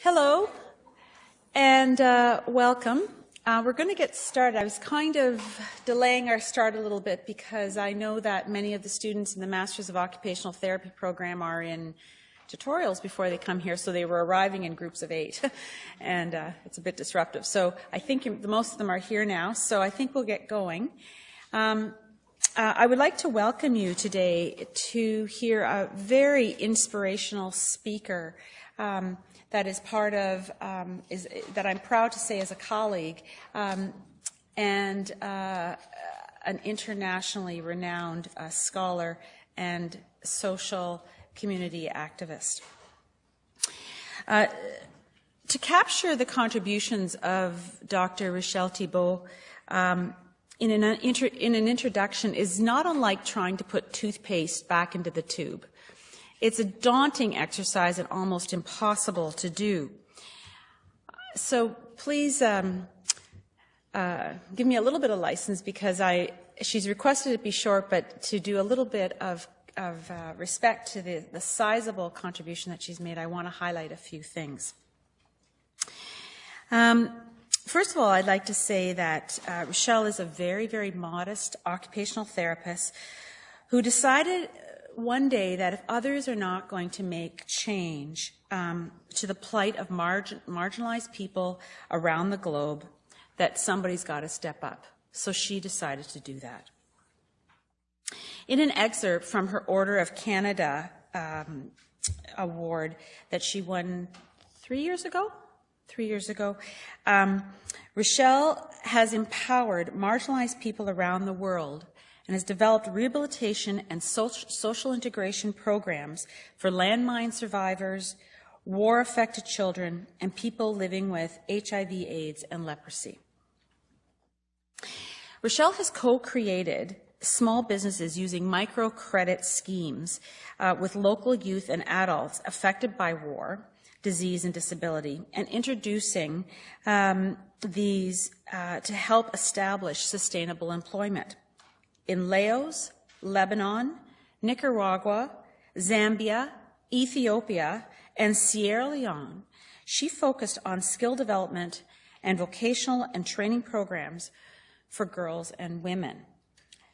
Hello, and welcome. We're going to get started. I was kind of delaying our start a little bit because I know that many of the students in the Masters of Occupational Therapy program are in tutorials before they come here, so they were arriving in groups of 8, and it's a bit disruptive. So I think most of them are here now, so I think we'll get going. I would like to welcome you today to hear a very inspirational speaker that is part of, that I'm proud to say is a colleague, and an internationally renowned scholar and social community activist. To capture the contributions of Dr. Rachel Thibeault in an introduction is not unlike trying to put toothpaste back into the tube. It's a daunting exercise and almost impossible to do. So please give me a little bit of license because she's requested it be short, but to do a little bit of respect to the sizable contribution that she's made, I want to highlight a few things. First of all, I'd like to say that Rachel is a very, very modest occupational therapist who decided one day that if others are not going to make change to the plight of marginalized people around the globe, that somebody's got to step up. So she decided to do that. In an excerpt from her Order of Canada award that she won 3 years ago, Rachel has empowered marginalized people around the world and has developed rehabilitation and social integration programs for landmine survivors, war-affected children, and people living with HIV, AIDS, and leprosy. Rachel has co-created small businesses using microcredit schemes with local youth and adults affected by war, disease, and disability, and introducing these to help establish sustainable employment. In Laos, Lebanon, Nicaragua, Zambia, Ethiopia, and Sierra Leone, she focused on skill development and vocational and training programs for girls and women,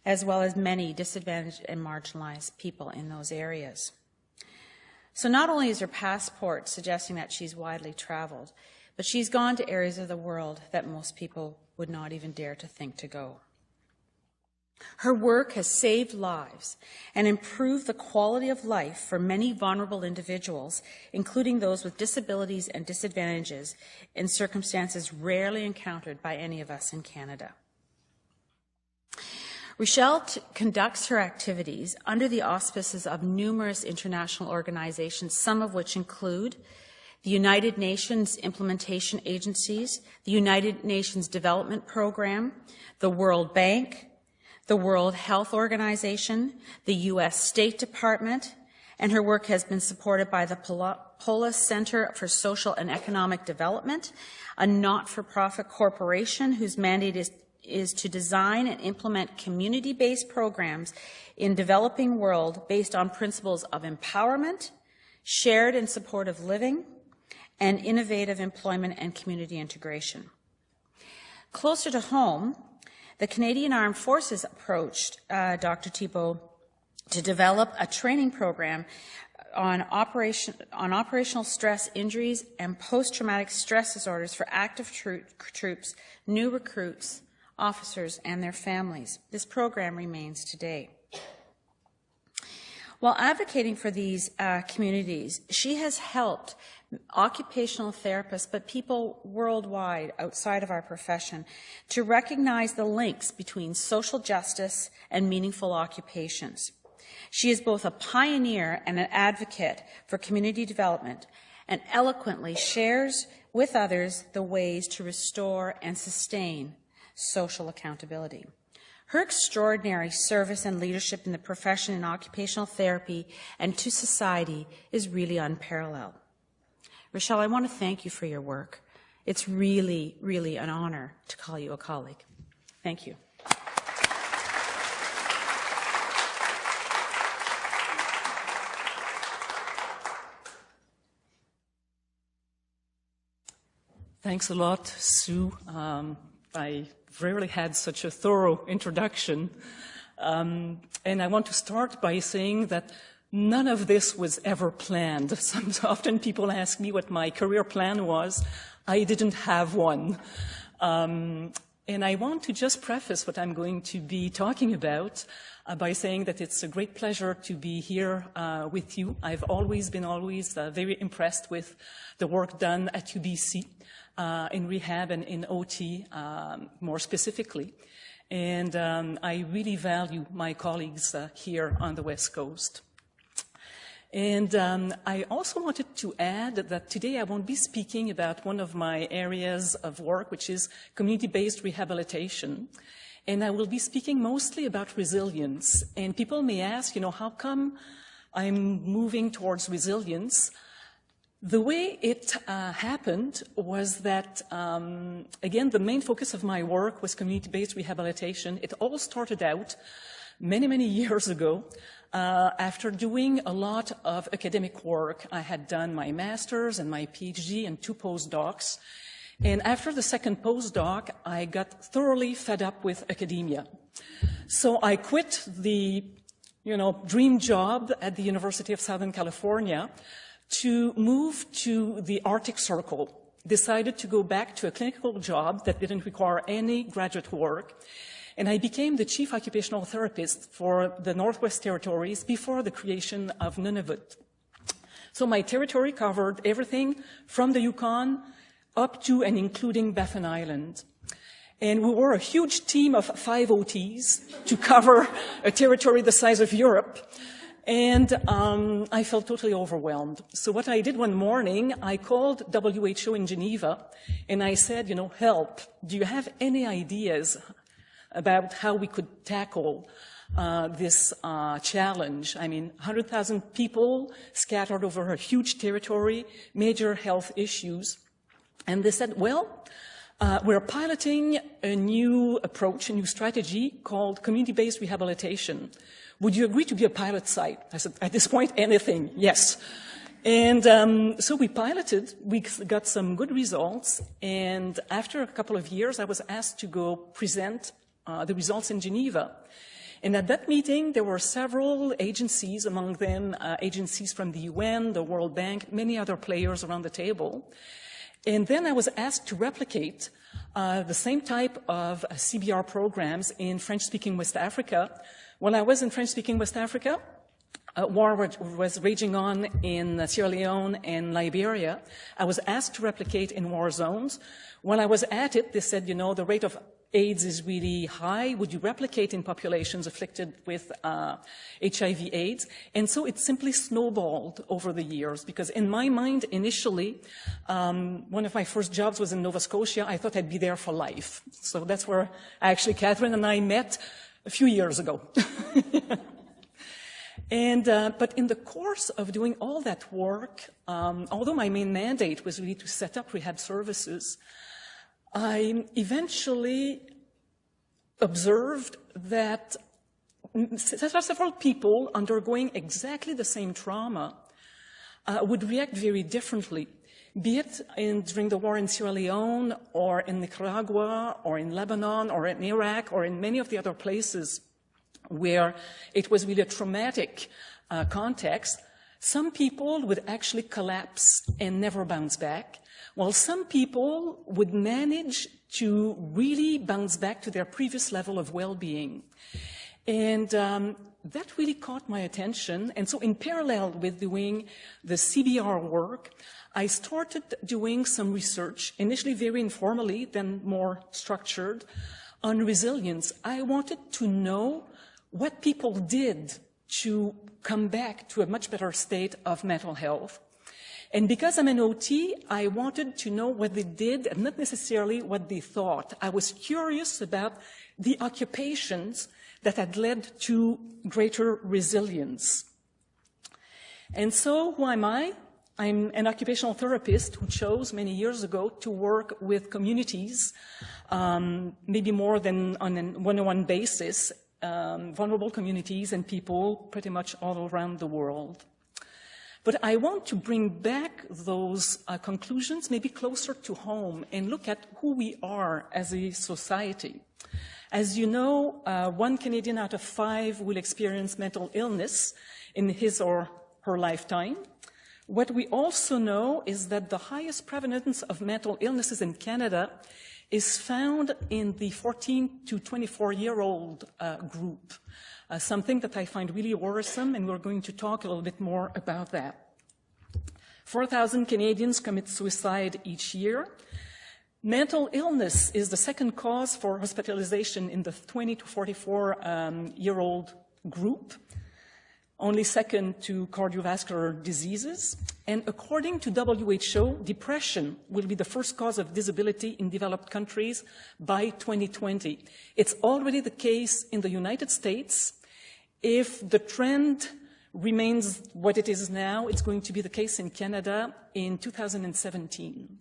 as well as many disadvantaged and marginalized people in those areas. So not only is her passport suggesting that she's widely traveled, but she's gone to areas of the world that most people would not even dare to think to go. Her work has saved lives and improved the quality of life for many vulnerable individuals, including those with disabilities and disadvantages in circumstances rarely encountered by any of us in Canada. Rachel conducts her activities under the auspices of numerous international organizations, some of which include the United Nations Implementation Agencies, the United Nations Development Program, the World Bank, the World Health Organization, the U.S. State Department, and her work has been supported by the Polis Center for Social and Economic Development, a not-for-profit corporation whose mandate is to design and implement community-based programs in developing world based on principles of empowerment, shared and supportive living, and innovative employment and community integration. Closer to home, the Canadian Armed Forces approached Dr. Thibeault to develop a training program on operational stress injuries and post-traumatic stress disorders for active troops, new recruits, officers, and their families. This program remains today. While advocating for these communities, she has helped occupational therapists, but people worldwide outside of our profession, to recognize the links between social justice and meaningful occupations. She is both a pioneer and an advocate for community development and eloquently shares with others the ways to restore and sustain social accountability. Her extraordinary service and leadership in the profession in occupational therapy and to society is really unparalleled. Rachel, I want to thank you for your work. It's really, really an honor to call you a colleague. Thank you. Thanks a lot, Sue. I rarely had such a thorough introduction. And I want to start by saying that none of this was ever planned. Often people ask me what my career plan was. I didn't have one. And I want to just preface what I'm going to be talking about by saying that it's a great pleasure to be here with you. I've always been very impressed with the work done at UBC in rehab and in OT more specifically. And I really value my colleagues here on the West Coast. And I also wanted to add that today I won't be speaking about one of my areas of work, which is community-based rehabilitation. And I will be speaking mostly about resilience. And people may ask, how come I'm moving towards resilience? The way it happened was that, again, the main focus of my work was community-based rehabilitation. It all started out many, many years ago. After doing a lot of academic work, I had done my master's and my PhD and 2 postdocs. And after the second postdoc, I got thoroughly fed up with academia. So I quit the, dream job at the University of Southern California to move to the Arctic Circle. Decided to go back to a clinical job that didn't require any graduate work. And I became the chief occupational therapist for the Northwest Territories before the creation of Nunavut. So my territory covered everything from the Yukon up to and including Baffin Island. And we were a huge team of 5 OTs to cover a territory the size of Europe. And I felt totally overwhelmed. So what I did one morning, I called WHO in Geneva, and I said, help, do you have any ideas about how we could tackle this challenge? 100,000 people scattered over a huge territory, major health issues. And they said, we're piloting a new approach, a new strategy called community-based rehabilitation. Would you agree to be a pilot site? I said, at this point, anything, yes. And so we piloted, we got some good results, and after a couple of years, I was asked to go present the results in Geneva. And at that meeting, there were several agencies, among them agencies from the UN, the World Bank, many other players around the table. And then I was asked to replicate the same type of CBR programs in French-speaking West Africa. When I was in French-speaking West Africa, war was raging on in Sierra Leone and Liberia. I was asked to replicate in war zones. When I was at it, they said, the rate of AIDS is really high. Would you replicate in populations afflicted with HIV/AIDS? And so it simply snowballed over the years, because in my mind, initially, one of my first jobs was in Nova Scotia. I thought I'd be there for life. So that's where actually Catherine and I met a few years ago. And but in the course of doing all that work, although my main mandate was really to set up rehab services, I eventually observed that several people undergoing exactly the same trauma would react very differently, be it during the war in Sierra Leone or in Nicaragua or in Lebanon or in Iraq or in many of the other places where it was really a traumatic context. Some people would actually collapse and never bounce back, while some people would manage to really bounce back to their previous level of well-being. And that really caught my attention. And so in parallel with doing the CBR work, I started doing some research, initially very informally, then more structured, on resilience. I wanted to know what people did to come back to a much better state of mental health. And because I'm an OT, I wanted to know what they did and not necessarily what they thought. I was curious about the occupations that had led to greater resilience. And so who am I? I'm an occupational therapist who chose many years ago to work with communities, maybe more than on a one-on-one basis, vulnerable communities and people pretty much all around the world. But I want to bring back those conclusions maybe closer to home and look at who we are as a society. As you know, 1 Canadian out of 5 will experience mental illness in his or her lifetime. What we also know is that the highest prevalence of mental illnesses in Canada is found in the 14 to 24-year-old group, something that I find really worrisome, and we're going to talk a little bit more about that. 4,000 Canadians commit suicide each year. Mental illness is the second cause for hospitalization in the 20 to 44-year-old group, only second to cardiovascular diseases. And according to WHO, depression will be the first cause of disability in developed countries by 2020. It's already the case in the United States. If the trend remains what it is now, it's going to be the case in Canada in 2017.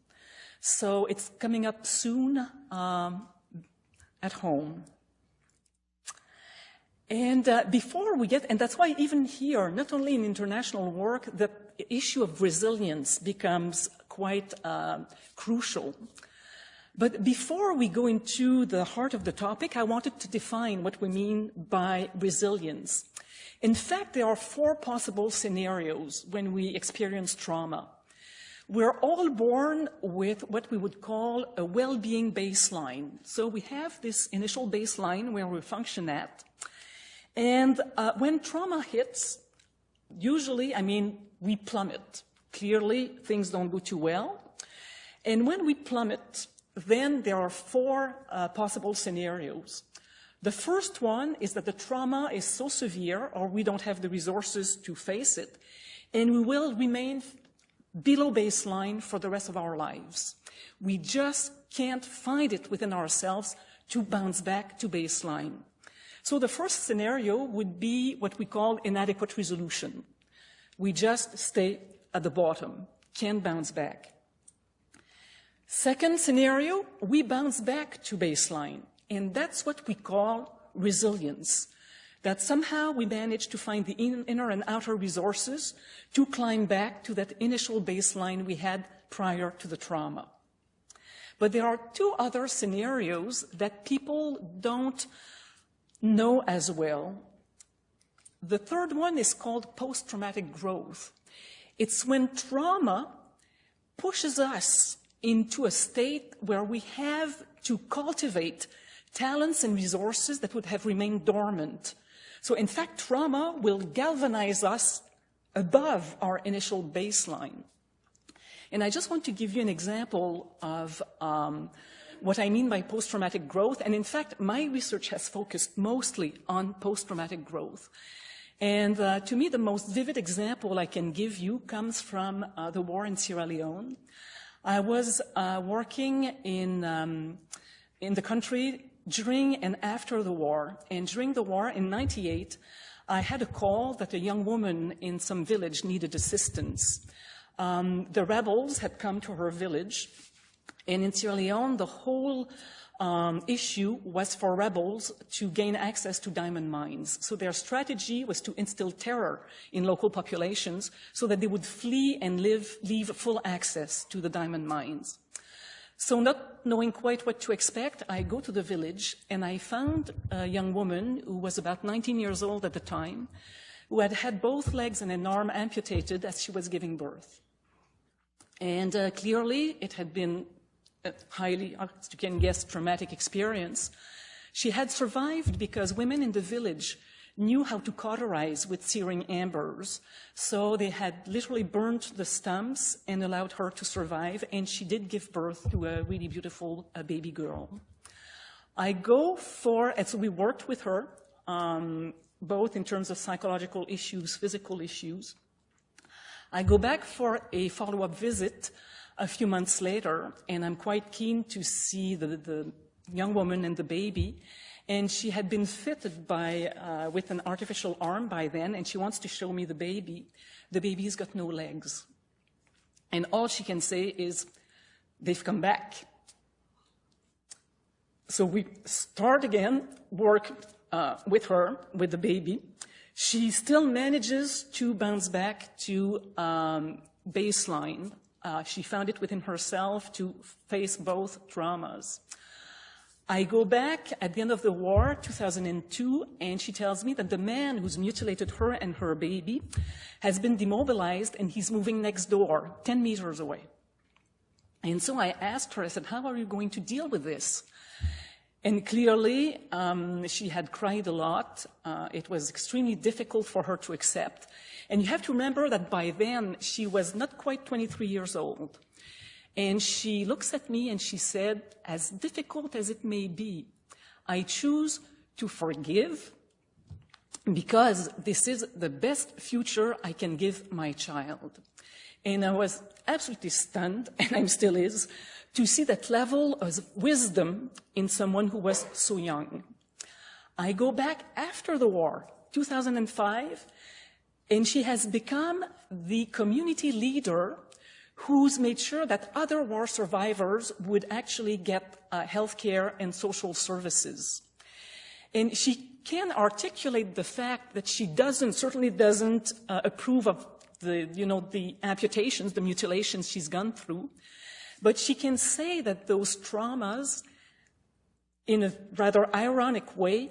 So it's coming up soon at home. And before we get, and that's why even here, not only in international work, the issue of resilience becomes quite crucial. But before we go into the heart of the topic, I wanted to define what we mean by resilience. In fact, there are 4 possible scenarios when we experience trauma. We're all born with what we would call a well-being baseline. So we have this initial baseline where we function at. And when trauma hits, usually, we plummet. Clearly, things don't go too well. And when we plummet, then there are 4 possible scenarios. The first one is that the trauma is so severe, or we don't have the resources to face it, and we will remain below baseline for the rest of our lives. We just can't find it within ourselves to bounce back to baseline. So the first scenario would be what we call inadequate resolution. We just stay at the bottom, can't bounce back. Second scenario, we bounce back to baseline, and that's what we call resilience. That somehow we manage to find the inner and outer resources to climb back to that initial baseline we had prior to the trauma. But there are 2 other scenarios that people don't know as well. The third one is called post-traumatic growth. It's when trauma pushes us into a state where we have to cultivate talents and resources that would have remained dormant. So in fact, trauma will galvanize us above our initial baseline. And I just want to give you an example of what I mean by post-traumatic growth. And in fact, my research has focused mostly on post-traumatic growth. And to me, the most vivid example I can give you comes from the war in Sierra Leone. I was working in the country during and after the war. And during the war in '98, I had a call that a young woman in some village needed assistance. The rebels had come to her village. And in Sierra Leone, the whole issue was for rebels to gain access to diamond mines. So their strategy was to instill terror in local populations so that they would flee and leave full access to the diamond mines. So not knowing quite what to expect, I go to the village and I found a young woman who was about 19 years old at the time, who had had both legs and an arm amputated as she was giving birth. And clearly it had been a highly, as you can guess, traumatic experience. She had survived because women in the village knew how to cauterize with searing ambers. So they had literally burnt the stumps and allowed her to survive, and she did give birth to a really beautiful baby girl. I go for, and so we worked with her, both in terms of psychological issues, physical issues. I go back for a follow-up visit a few months later, and I'm quite keen to see the young woman and the baby. And she had been fitted with an artificial arm by then, and she wants to show me the baby. The baby's got no legs. And all she can say is, they've come back. So we start again, work with her, with the baby. she still manages to bounce back to baseline. She found it within herself to face both traumas. I go back at the end of the war, 2002, and she tells me that the man who's mutilated her and her baby has been demobilized and he's moving next door, 10 meters away. And so I asked her, I said, how are you going to deal with this? And clearly, she had cried a lot. It was extremely difficult for her to accept. And you have to remember that by then, she was not quite 23 years old. And she looks at me and she said, as difficult as it may be, I choose to forgive because this is the best future I can give my child. And I was absolutely stunned, and I still is, to see that level of wisdom in someone who was so young. I go back after the war, 2005, and she has become the community leader who's made sure that other war survivors would actually get health care and social services. And she can articulate the fact that she certainly doesn't approve of the amputations, the mutilations she's gone through, but she can say that those traumas, in a rather ironic way,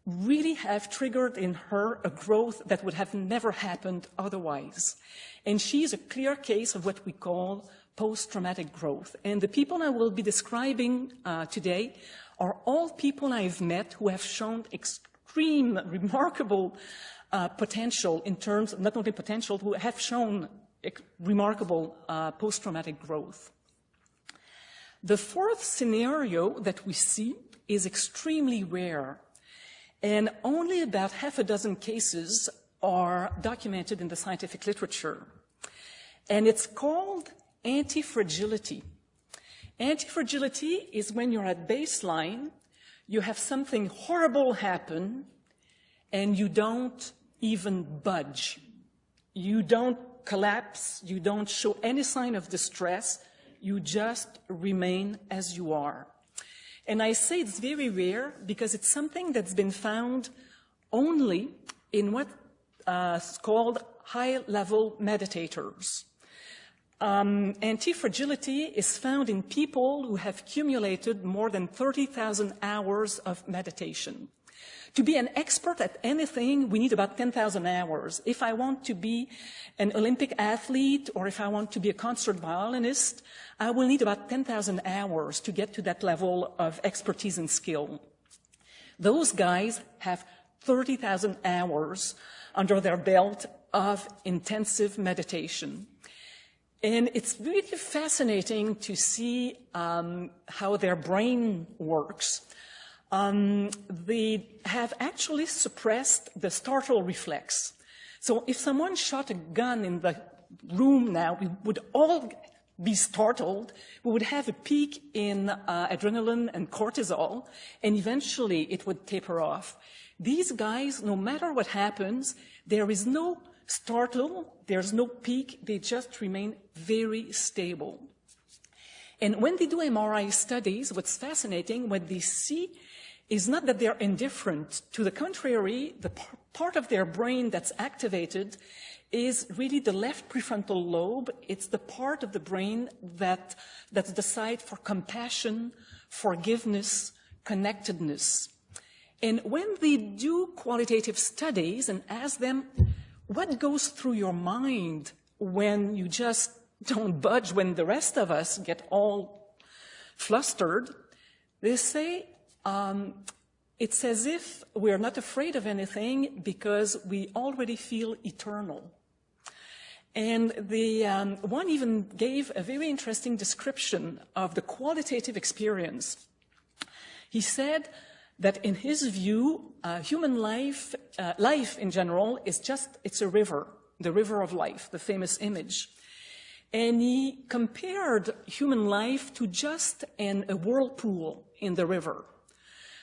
really have triggered in her a growth that would have never happened otherwise. And she's a clear case of what we call post-traumatic growth. And the people I will be describing today are all people I've met who have shown extreme, remarkable potential in terms of, not only potential, who have shown remarkable post-traumatic growth. The fourth scenario that we see is extremely rare, and only about half a dozen cases are documented in the scientific literature. And it's called anti-fragility. Anti-fragility is when you're at baseline, you have something horrible happen, and you don't even budge. You don't collapse, you don't show any sign of distress, you just remain as you are. And I say it's very rare because it's something that's been found only in what's called high-level meditators. Anti-fragility is found in people who have accumulated more than 30,000 hours of meditation. To be an expert at anything, we need about 10,000 hours. If I want to be an Olympic athlete or if I want to be a concert violinist, I will need about 10,000 hours to get to that level of expertise and skill. Those guys have 30,000 hours under their belt of intensive meditation. And it's really fascinating to see how their brain works. They have actually suppressed the startle reflex. So if someone shot a gun in the room now, we would all be startled. We would have a peak in adrenaline and cortisol, and eventually it would taper off. These guys, no matter what happens, there is no startle, there's no peak, they just remain very stable. And when they do MRI studies, what's fascinating, what they see is not that they're indifferent. To the contrary, the part of their brain that's activated is really the left prefrontal lobe. It's the part of the brain that's the site for compassion, forgiveness, connectedness. And when they do qualitative studies and ask them, what goes through your mind when you just don't budge, when the rest of us get all flustered, they say, it's as if we're not afraid of anything because we already feel eternal. And one even gave a very interesting description of the qualitative experience. He said that in his view, human life in general it's a river, the river of life, the famous image. And he compared human life to just a whirlpool in the river.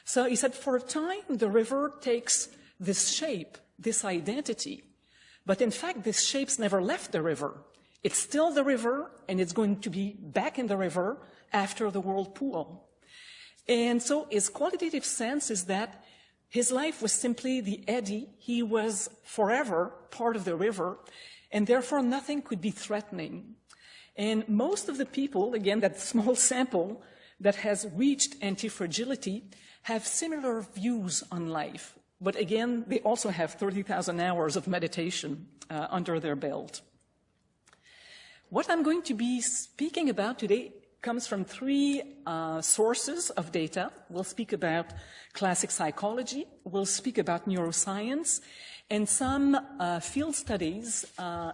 So he said, for a time, the river takes this shape, this identity. But in fact, this shape's never left the river. It's still the river, and it's going to be back in the river after the whirlpool. And so his qualitative sense is that His life was simply the eddy. He was forever part of the river, and therefore nothing could be threatening. And most of the people, again, that small sample that has reached anti-fragility, have similar views on life. But again, they also have 30,000 hours of meditation under their belt. What I'm going to be speaking about today comes from three sources of data. We'll speak about classic psychology, we'll speak about neuroscience, and some field studies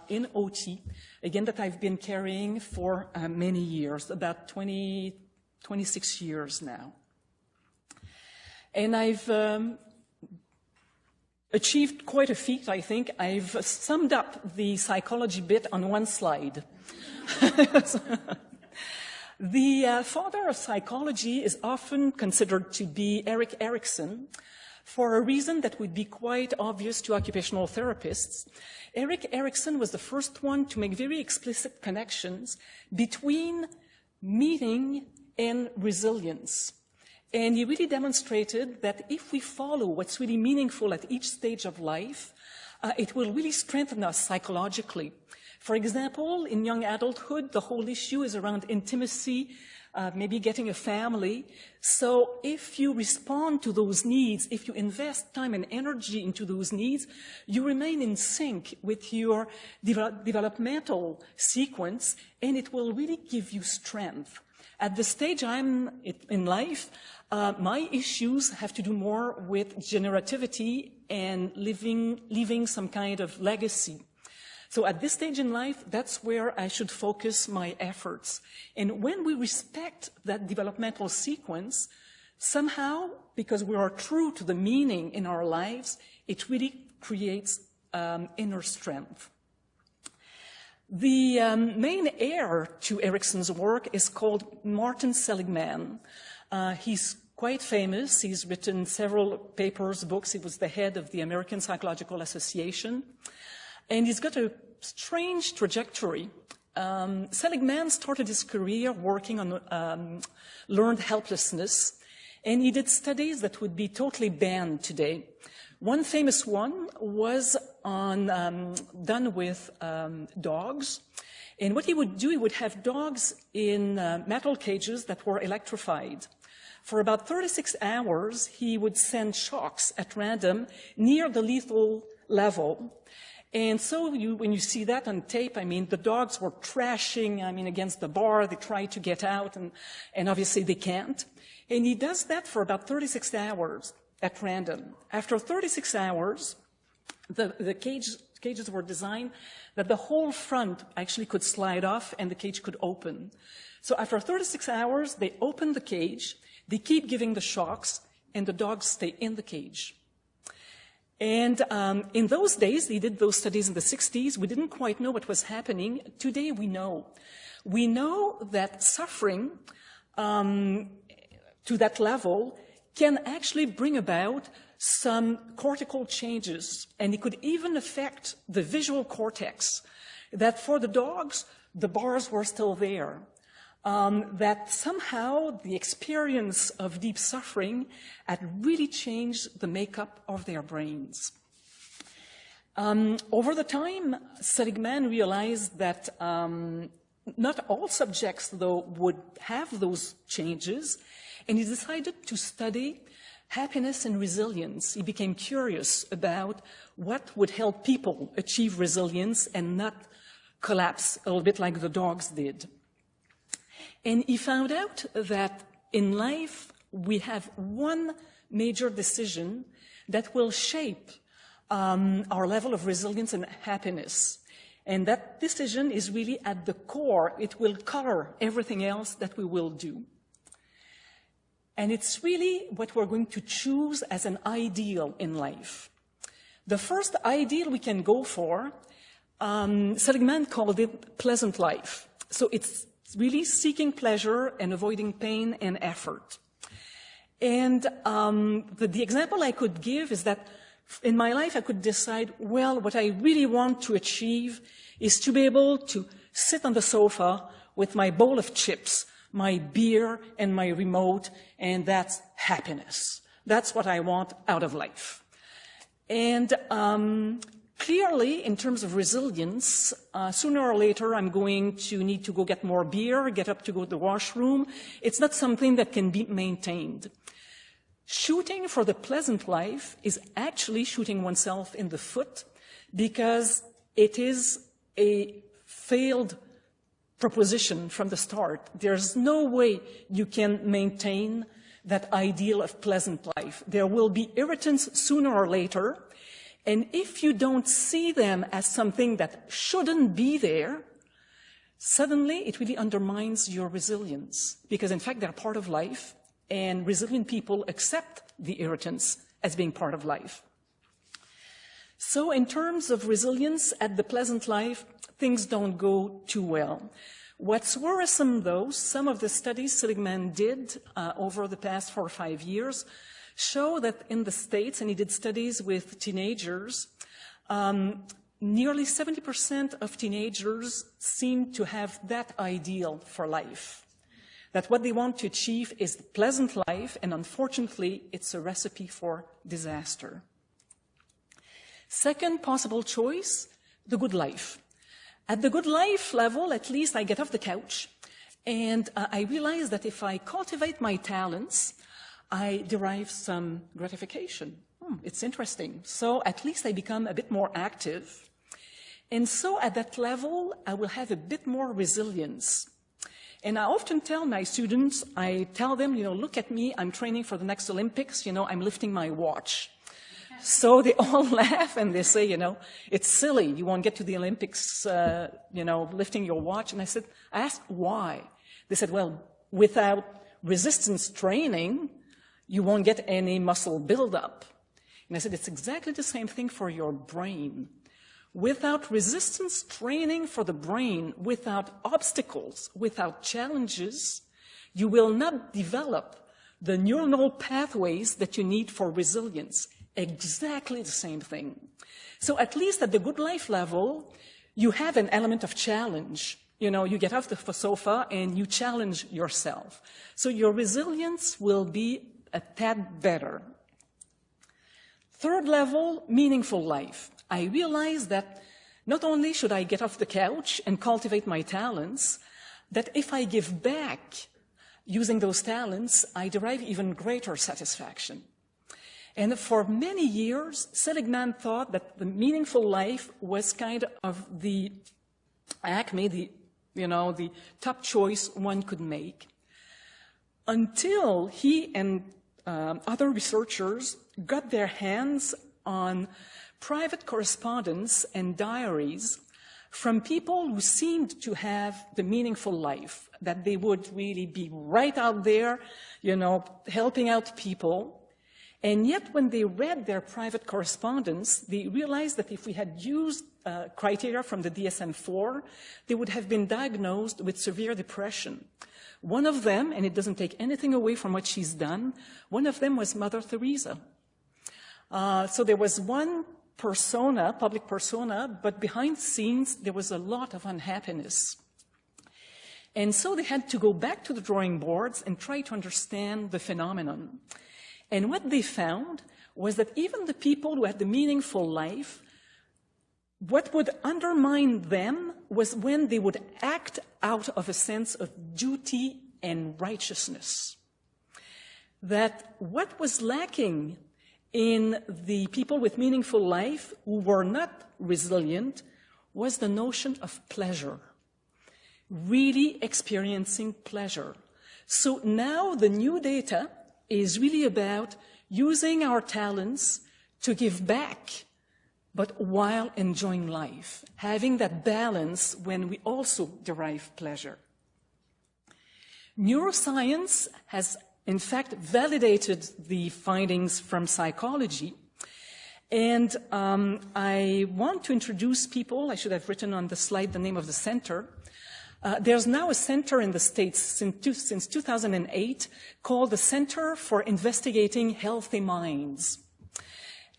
in OT, again, that I've been carrying for many years, about 26 years now. And I've achieved quite a feat, I think. I've summed up the psychology bit on one slide. The father of psychology is often considered to be Erik Erikson for a reason that would be quite obvious to occupational therapists. Erik Erikson was the first one to make very explicit connections between meaning and resilience. And he really demonstrated that if we follow what's really meaningful at each stage of life, it will really strengthen us psychologically. For example, in young adulthood, the whole issue is around intimacy, maybe getting a family. So if you respond to those needs, if you invest time and energy into those needs, you remain in sync with your developmental sequence, and it will really give you strength. At the stage I'm in life, my issues have to do more with generativity and leaving some kind of legacy. So at this stage in life, that's where I should focus my efforts. And when we respect that developmental sequence, somehow, because we are true to the meaning in our lives, it really creates inner strength. The main heir to Erikson's work is called Martin Seligman. He's quite famous. He's written several papers, books. He was the head of the American Psychological Association. And he's got a strange trajectory. Seligman started his career working on learned helplessness, and he did studies that would be totally banned today. One famous one was done with dogs. And what he would do, he would have dogs in metal cages that were electrified. For about 36 hours, he would send shocks at random near the lethal level. And so when you see that on tape, I mean, the dogs were trashing, against the bar. They try to get out, and obviously they can't. And he does that for about 36 hours at random. After 36 hours, the cages were designed that the whole front actually could slide off and the cage could open. So after 36 hours, they open the cage, they keep giving the shocks, and the dogs stay in the cage. And in those days, they did those studies in the 60s. We didn't quite know what was happening. Today, we know. We know that suffering to that level can actually bring about some cortical changes, and it could even affect the visual cortex, that for the dogs, the bars were still there. That somehow the experience of deep suffering had really changed the makeup of their brains. Over the time, Seligman realized that not all subjects, though, would have those changes, and he decided to study happiness and resilience. He became curious about what would help people achieve resilience and not collapse a little bit like the dogs did. And he found out that in life, we have one major decision that will shape our level of resilience and happiness. And that decision is really at the core. It will color everything else that we will do. And it's really what we're going to choose as an ideal in life. The first ideal we can go for, Seligman called it pleasant life. So it's really seeking pleasure and avoiding pain and effort. And the example I could give is that in my life I could decide, well, what I really want to achieve is to be able to sit on the sofa with my bowl of chips, my beer, and my remote, and that's happiness. That's what I want out of life. And clearly, in terms of resilience, sooner or later I'm going to need to go get more beer, get up to go to the washroom. It's not something that can be maintained. Shooting for the pleasant life is actually shooting oneself in the foot because it is a failed proposition from the start. There's no way you can maintain that ideal of pleasant life. There will be irritants sooner or later, and if you don't see them as something that shouldn't be there, suddenly it really undermines your resilience, because in fact they're part of life, and resilient people accept the irritants as being part of life. So in terms of resilience at the pleasant life, things don't go too well. What's worrisome, though, some of the studies Seligman did over the past 4 or 5 years show that in the States, and he did studies with teenagers, nearly 70% of teenagers seem to have that ideal for life. That what they want to achieve is the pleasant life, and unfortunately, it's a recipe for disaster. Second possible choice, the good life. At the good life level, at least I get off the couch, and I realize that if I cultivate my talents, I derive some gratification. It's interesting. So at least I become a bit more active. And so at that level, I will have a bit more resilience. And I often tell my students, I tell them, look at me, I'm training for the next Olympics, I'm lifting my watch. So they all laugh and they say, it's silly, you won't get to the Olympics, lifting your watch. And I asked why? They said, well, without resistance training, you won't get any muscle buildup. And I said, it's exactly the same thing for your brain. Without resistance training for the brain, without obstacles, without challenges, you will not develop the neuronal pathways that you need for resilience. Exactly the same thing. So at least at the good life level, you have an element of challenge. You get off the sofa and you challenge yourself. So your resilience will be a tad better. Third level, meaningful life. I realize that not only should I get off the couch and cultivate my talents, that if I give back using those talents, I derive even greater satisfaction. And for many years, Seligman thought that the meaningful life was kind of the acme, the top choice one could make, until he and other researchers got their hands on private correspondence and diaries from people who seemed to have the meaningful life, that they would really be right out there, helping out people. And yet, when they read their private correspondence, they realized that if we had used criteria from the DSM-4, they would have been diagnosed with severe depression. One of them, and it doesn't take anything away from what she's done, one of them was Mother Teresa. So there was one persona, public persona, but behind the scenes, there was a lot of unhappiness. And so they had to go back to the drawing boards and try to understand the phenomenon. And what they found was that even the people who had the meaningful life, what would undermine them was when they would act out of a sense of duty and righteousness. That what was lacking in the people with meaningful life who were not resilient was the notion of pleasure, really experiencing pleasure. So now the new data is really about using our talents to give back, but while enjoying life, having that balance when we also derive pleasure. Neuroscience has, in fact, validated the findings from psychology. And I want to introduce people. I should have written on the slide the name of the center. There's now a center in the States since 2008 called the Center for Investigating Healthy Minds.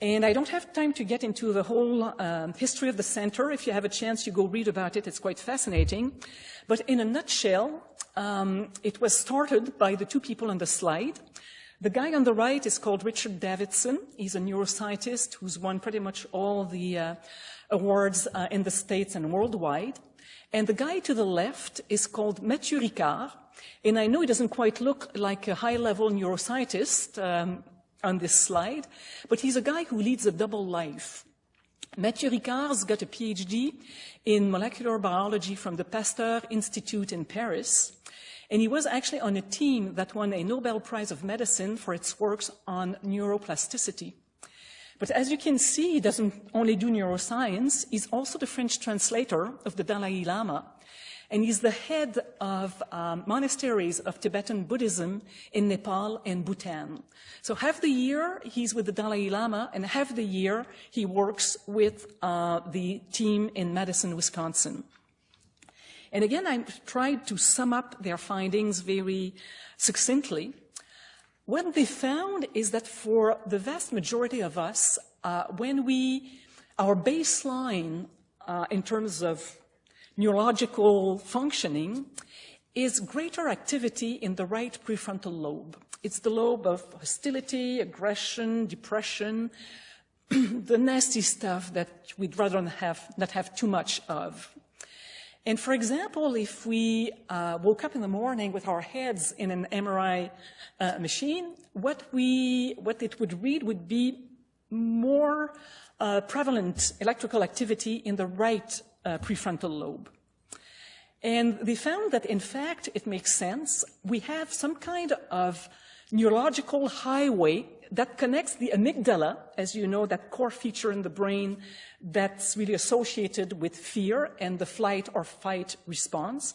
And I don't have time to get into the whole history of the center. If you have a chance, you go read about it. It's quite fascinating. But in a nutshell, it was started by the two people on the slide, The guy on the right is called Richard Davidson. He's a neuroscientist who's won pretty much all the awards in the States and worldwide. And the guy to the left is called Mathieu Ricard. And I know he doesn't quite look like a high-level neuroscientist on this slide, but he's a guy who leads a double life. Mathieu Ricard's got a PhD in molecular biology from the Pasteur Institute in Paris. And he was actually on a team that won a Nobel Prize of Medicine for its works on neuroplasticity. But as you can see, he doesn't only do neuroscience, he's also the French translator of the Dalai Lama. And he's the head of monasteries of Tibetan Buddhism in Nepal and Bhutan. So half the year he's with the Dalai Lama, and half the year he works with the team in Madison, Wisconsin. And again, I tried to sum up their findings very succinctly. What they found is that for the vast majority of us, our baseline in terms of neurological functioning is greater activity in the right prefrontal lobe. It's the lobe of hostility, aggression, depression, the nasty stuff that we'd rather not have too much of. And for example, if we woke up in the morning with our heads in an MRI machine, what it would read would be more prevalent electrical activity in the right prefrontal lobe. And they found that, in fact, it makes sense. We have some kind of neurological highway that connects the amygdala, as you know, that core feature in the brain that's really associated with fear and the flight or fight response,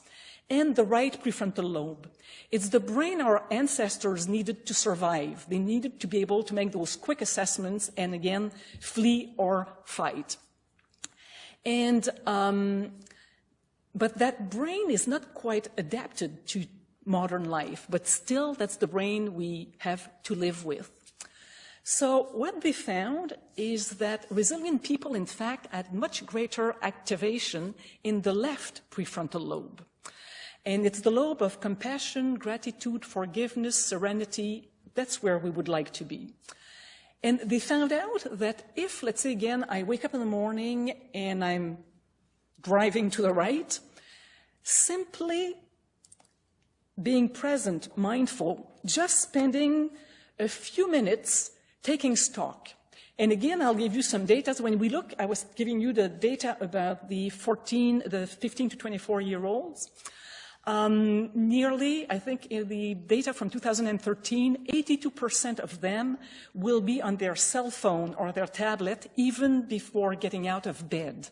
and the right prefrontal lobe. It's the brain our ancestors needed to survive. They needed to be able to make those quick assessments and, again, flee or fight. And, but that brain is not quite adapted to modern life, but still that's the brain we have to live with. So what they found is that resilient people, in fact, had much greater activation in the left prefrontal lobe. And it's the lobe of compassion, gratitude, forgiveness, serenity. That's where we would like to be. And they found out that if, let's say again, I wake up in the morning and I'm driving to the right, simply being present, mindful, just spending a few minutes taking stock. And again, I'll give you some data. So when we look, I was giving you the data about the 15 to 24-year-olds. Nearly, I think in the data from 2013, 82% of them will be on their cell phone or their tablet even before getting out of bed.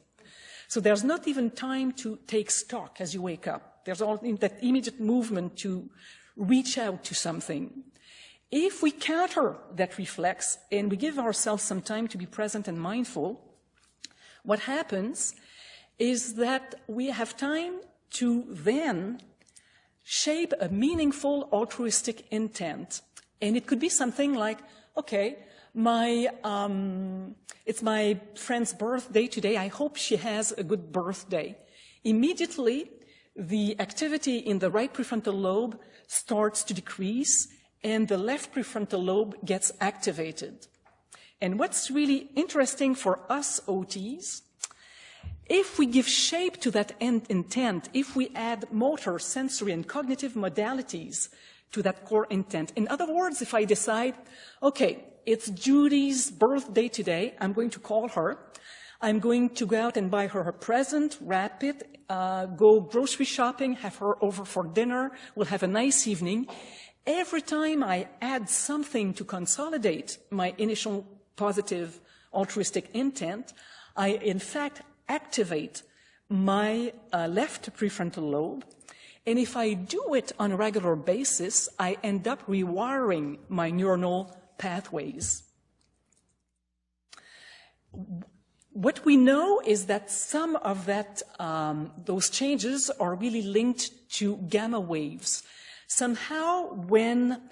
So there's not even time to take stock as you wake up. There's all that immediate movement to reach out to something. If we counter that reflex and we give ourselves some time to be present and mindful, what happens is that we have time to then shape a meaningful altruistic intent. And it could be something like, okay, it's my friend's birthday today. I hope she has a good birthday. Immediately, the activity in the right prefrontal lobe starts to decrease, and the left prefrontal lobe gets activated. And what's really interesting for us OTs, if we give shape to that intent, if we add motor, sensory, and cognitive modalities to that core intent. In other words, if I decide, okay, it's Judy's birthday today, I'm going to call her, I'm going to go out and buy her a present, wrap it, go grocery shopping, have her over for dinner, we'll have a nice evening. Every time I add something to consolidate my initial positive altruistic intent, I, in fact, activate my left prefrontal lobe. And if I do it on a regular basis, I end up rewiring my neuronal pathways. What we know is that some of that, those changes are really linked to gamma waves. Somehow when,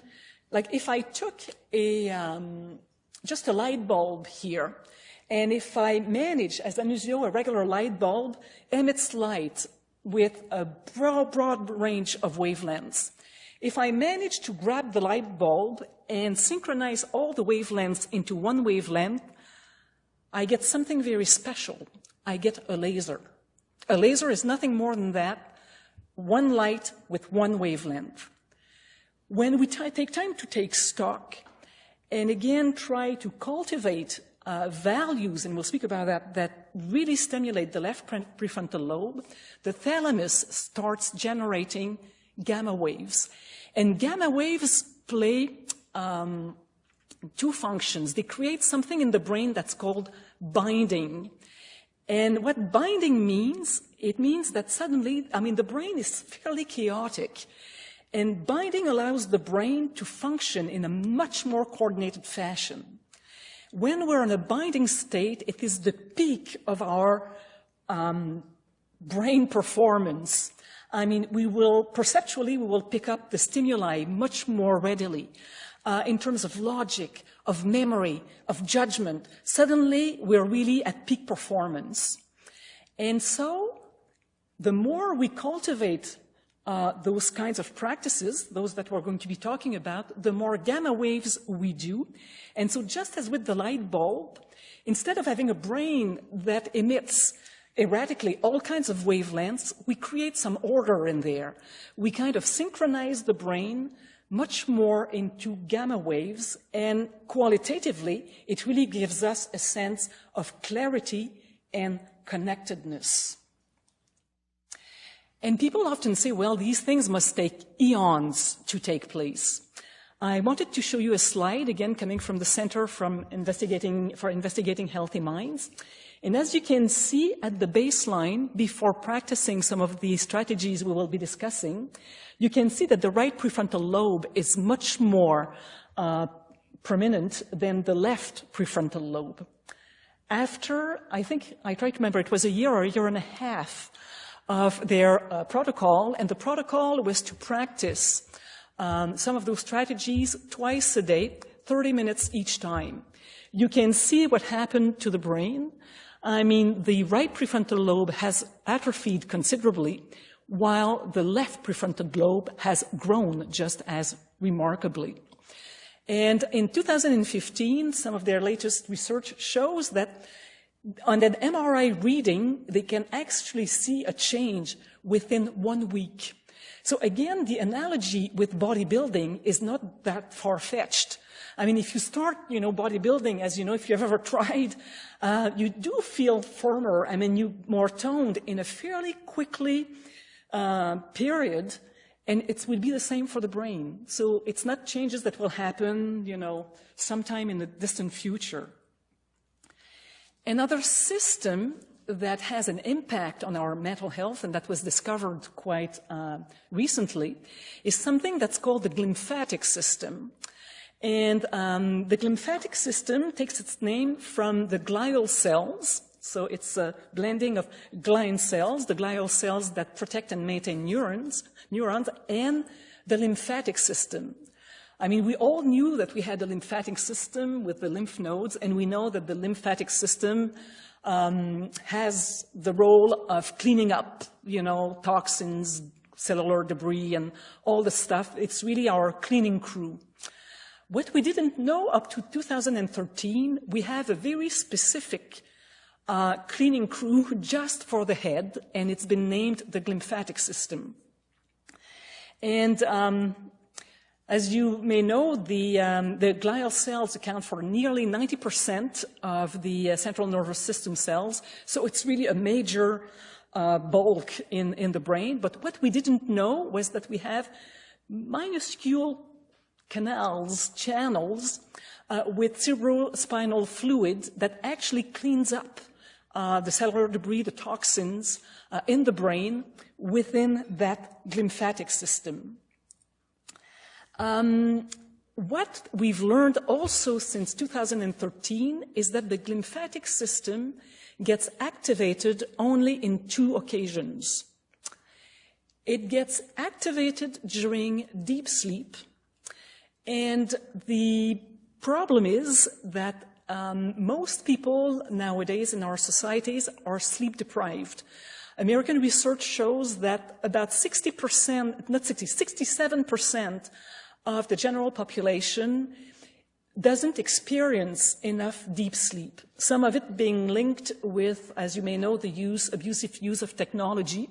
like if I took just a light bulb here, and if I manage, as you know, a regular light bulb emits light with a broad range of wavelengths. If I manage to grab the light bulb and synchronize all the wavelengths into one wavelength, I get something very special. I get a laser. A laser is nothing more than that, one light with one wavelength. When we take time to take stock and again try to cultivate values, and we'll speak about that, that really stimulate the left prefrontal lobe, the thalamus starts generating gamma waves. And gamma waves play two functions. They create something in the brain that's called binding. And what binding means, it means that suddenly, the brain is fairly chaotic. And binding allows the brain to function in a much more coordinated fashion. When we're in a binding state, it is the peak of our brain performance. Perceptually, we will pick up the stimuli much more readily. In terms of logic, of memory, of judgment, suddenly we're really at peak performance. And so, the more we cultivate those kinds of practices, those that we're going to be talking about, the more gamma waves we do. And so just as with the light bulb, instead of having a brain that emits erratically all kinds of wavelengths, we create some order in there. We kind of synchronize the brain much more into gamma waves, and qualitatively, it really gives us a sense of clarity and connectedness. And people often say, well, these things must take eons to take place. I wanted to show you a slide, again, coming from the Center for Investigating Healthy Minds. And as you can see at the baseline, before practicing some of the strategies we will be discussing, you can see that the right prefrontal lobe is much more prominent than the left prefrontal lobe. After, I try to remember, it was a year or a year and a half of their protocol, and the protocol was to practice some of those strategies twice a day, 30 minutes each time. You can see what happened to the brain. The right prefrontal lobe has atrophied considerably, while the left prefrontal lobe has grown just as remarkably. And in 2015, some of their latest research shows that on an MRI reading, they can actually see a change within 1 week. So again, the analogy with bodybuilding is not that far-fetched. If you start, bodybuilding, as you know, if you've ever tried, you do feel firmer, you more toned in a fairly quickly period, and it will be the same for the brain. So it's not changes that will happen, sometime in the distant future. Another system that has an impact on our mental health, and that was discovered quite recently, is something that's called the glymphatic system. And the glymphatic system takes its name from the glial cells. So it's a blending of glial cells, the glial cells that protect and maintain neurons, and the lymphatic system. We all knew that we had a lymphatic system with the lymph nodes, and we know that the lymphatic system has the role of cleaning up, toxins, cellular debris, and all the stuff. It's really our cleaning crew. What we didn't know up to 2013, we have a very specific cleaning crew just for the head, and it's been named the glymphatic system. And as you may know, the glial cells account for nearly 90% of the central nervous system cells, so it's really a major bulk in the brain. But what we didn't know was that we have minuscule channels with cerebrospinal fluid that actually cleans up the cellular debris, the toxins in the brain within that glymphatic system. What we've learned also since 2013 is that the glymphatic system gets activated only in 2 occasions. It gets activated during deep sleep, and the problem is that most people nowadays in our societies are sleep deprived. American research shows that about 67% of the general population doesn't experience enough deep sleep. Some of it being linked with, as you may know, the abusive use of technology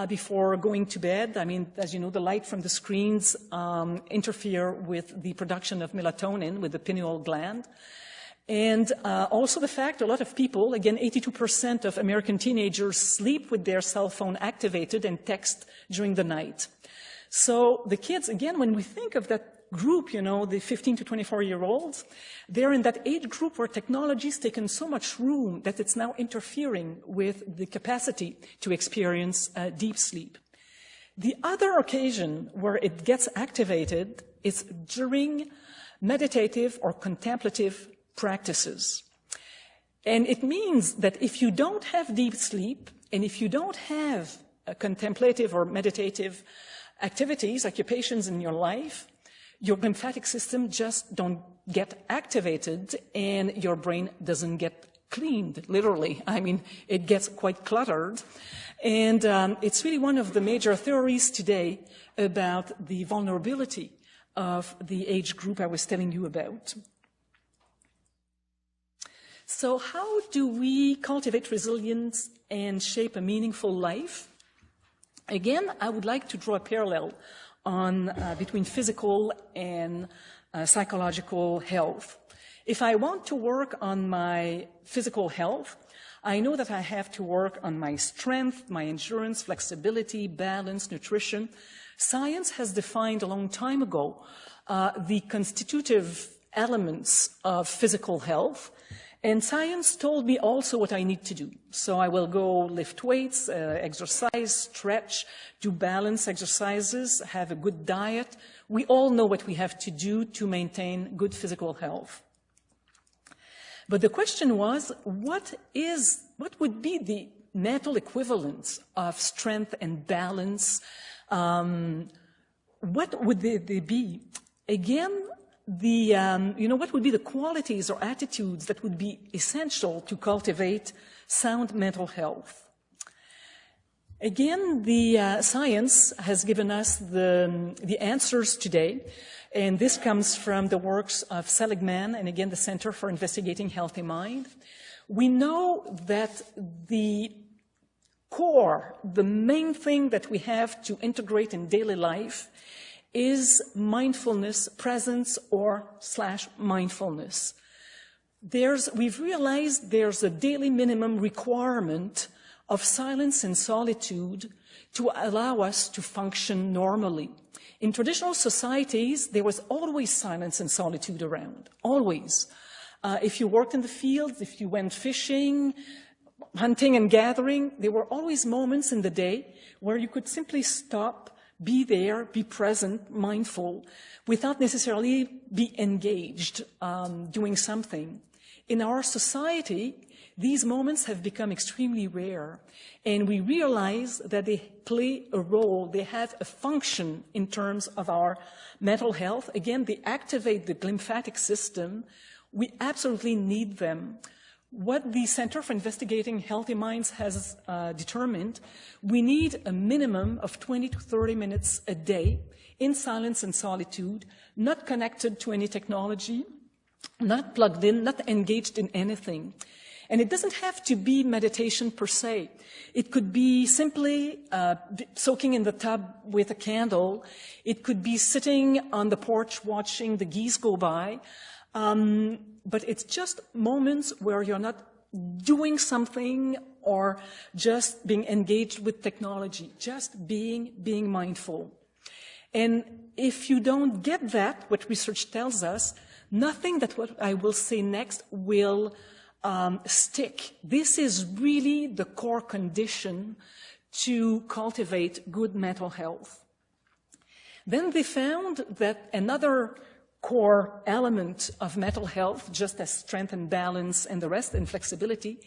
before going to bed. I mean, as you know, the light from the screens interfere with the production of melatonin with the pineal gland. And also the fact a lot of people, again, 82% of American teenagers sleep with their cell phone activated and text during the night. So the kids, again, when we think of that group, you know, the 15 to 24-year-olds, they're in that age group where technology's taken so much room that it's now interfering with the capacity to experience deep sleep. The other occasion where it gets activated is during meditative or contemplative practices. And it means that if you don't have deep sleep, and if you don't have contemplative or meditative activities, occupations in your life, your lymphatic system just don't get activated and your brain doesn't get cleaned, literally. I mean, it gets quite cluttered. And it's really one of the major theories today about the vulnerability of the age group I was telling you about. So how do we cultivate resilience and shape a meaningful life? Again, I would like to draw a parallel between physical and psychological health. If I want to work on my physical health, I know that I have to work on my strength, my endurance, flexibility, balance, nutrition. Science has defined a long time ago the constitutive elements of physical health. And science told me also what I need to do. So I will go lift weights, exercise, stretch, do balance exercises, have a good diet. We all know what we have to do to maintain good physical health. But the question was, what would be the mental equivalence of strength and balance? What would they be? Again, what would be the qualities or attitudes that would be essential to cultivate sound mental health? Again, the science has given us the answers today, and this comes from the works of Seligman and again the Center for Investigating Healthy Mind. We know that the core, the main thing that we have to integrate in daily life is mindfulness, presence, or / mindfulness. We've realized there's a daily minimum requirement of silence and solitude to allow us to function normally. In traditional societies, there was always silence and solitude around, always. If you worked in the fields, if you went fishing, hunting and gathering, there were always moments in the day where you could simply stop, be there, be present, mindful, without necessarily be engaged doing something. In our society, these moments have become extremely rare, and we realize that they play a role, they have a function in terms of our mental health. Again, they activate the lymphatic system. We absolutely need them. What the Center for Investigating Healthy Minds has determined, we need a minimum of 20 to 30 minutes a day in silence and solitude, not connected to any technology, not plugged in, not engaged in anything. And it doesn't have to be meditation per se. It could be simply soaking in the tub with a candle. It could be sitting on the porch watching the geese go by. But it's just moments where you're not doing something or just being engaged with technology, just being mindful. And if you don't get that, what research tells us, nothing that what I will say next will stick. This is really the core condition to cultivate good mental health. Then they found that another core element of mental health, just as strength and balance and the rest and flexibility,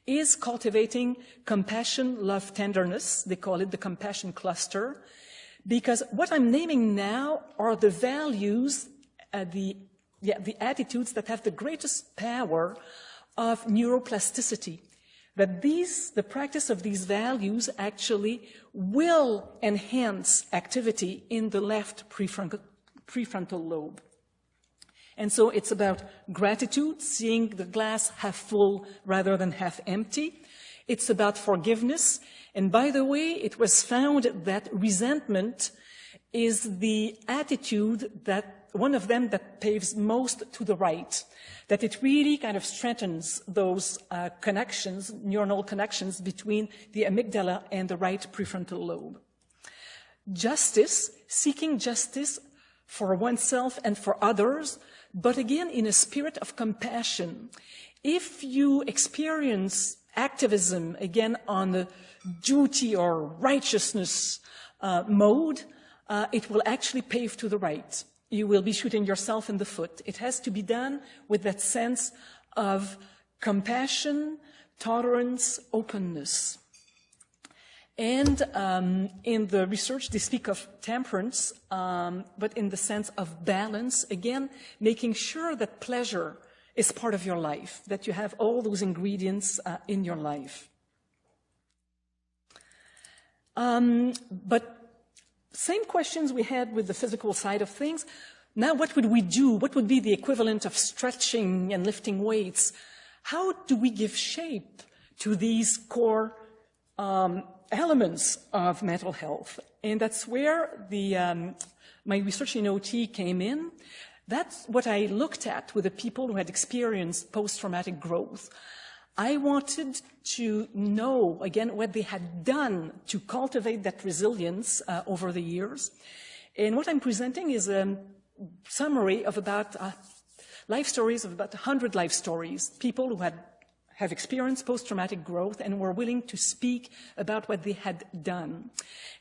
is cultivating compassion, love, tenderness. They call it the compassion cluster, because what I'm naming now are the values, the attitudes that have the greatest power of neuroplasticity. that the practice of these values actually will enhance activity in the left prefrontal lobe. And so it's about gratitude, seeing the glass half full rather than half empty. It's about forgiveness. And by the way, it was found that resentment is the attitude that one of them that paves most to the right, that it really kind of strengthens those connections, neuronal connections between the amygdala and the right prefrontal lobe. Justice, seeking justice for oneself and for others, but again in a spirit of compassion. If you experience activism, again on the duty or righteousness mode, it will actually pave to the right. You will be shooting yourself in the foot. It has to be done with that sense of compassion, tolerance, openness. And in the research, they speak of temperance, but in the sense of balance, again, making sure that pleasure is part of your life, that you have all those ingredients in your life. But same questions we had with the physical side of things. Now, what would we do? What would be the equivalent of stretching and lifting weights? How do we give shape to these core elements of mental health? And that's where my research in OT came in. That's what I looked at with the people who had experienced post-traumatic growth. I wanted to know, again, what they had done to cultivate that resilience over the years. And what I'm presenting is a summary of about life stories of about 100 life stories, people who have experienced post-traumatic growth and were willing to speak about what they had done.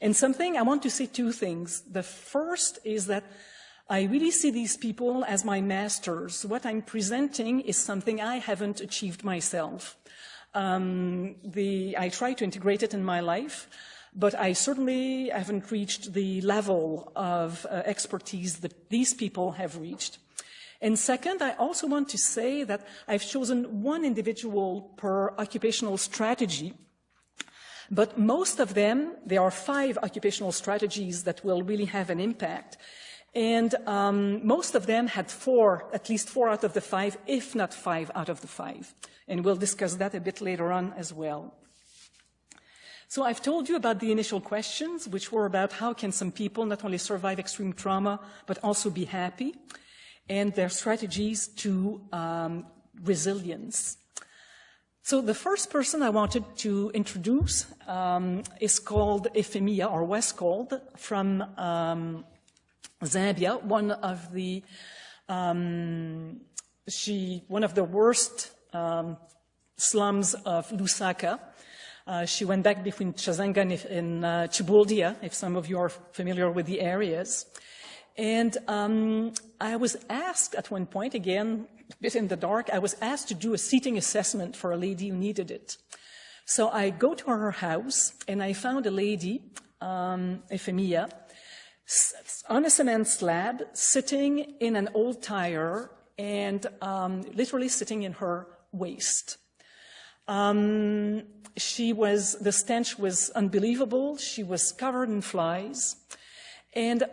And I want to say two things. The first is that I really see these people as my masters. What I'm presenting is something I haven't achieved myself. I try to integrate it in my life, but I certainly haven't reached the level of expertise that these people have reached. And second, I also want to say that I've chosen one individual per occupational strategy, but most of them, there are 5 occupational strategies that will really have an impact. And most of them had 4, at least 4 out of the 5, if not 5 out of the 5. And we'll discuss that a bit later on as well. So I've told you about the initial questions, which were about how can some people not only survive extreme trauma, but also be happy, and their strategies to resilience. So the first person I wanted to introduce is called Thibeault, or was called, from Zambia, one of the worst slums of Lusaka. She went back between Chazanga and Thibeault, if some of you are familiar with the areas. And I was asked at one point, again, a bit in the dark, I was asked to do a seating assessment for a lady who needed it. So I go to her house, and I found a lady, Thibeault, on a cement slab, sitting in an old tire and literally sitting in her waist. The stench was unbelievable. She was covered in flies. And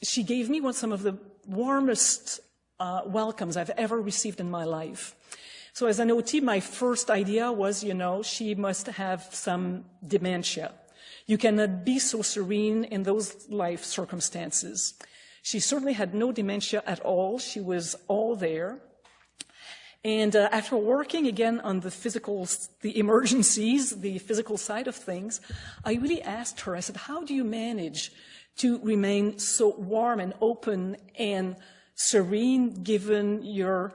she gave me some of the warmest welcomes I've ever received in my life. So as an OT, my first idea was, she must have some dementia. You cannot be so serene in those life circumstances. She certainly had no dementia at all. She was all there. And after working again on the emergencies, the physical side of things, I really asked her, I said, how do you manage to remain so warm and open and serene given your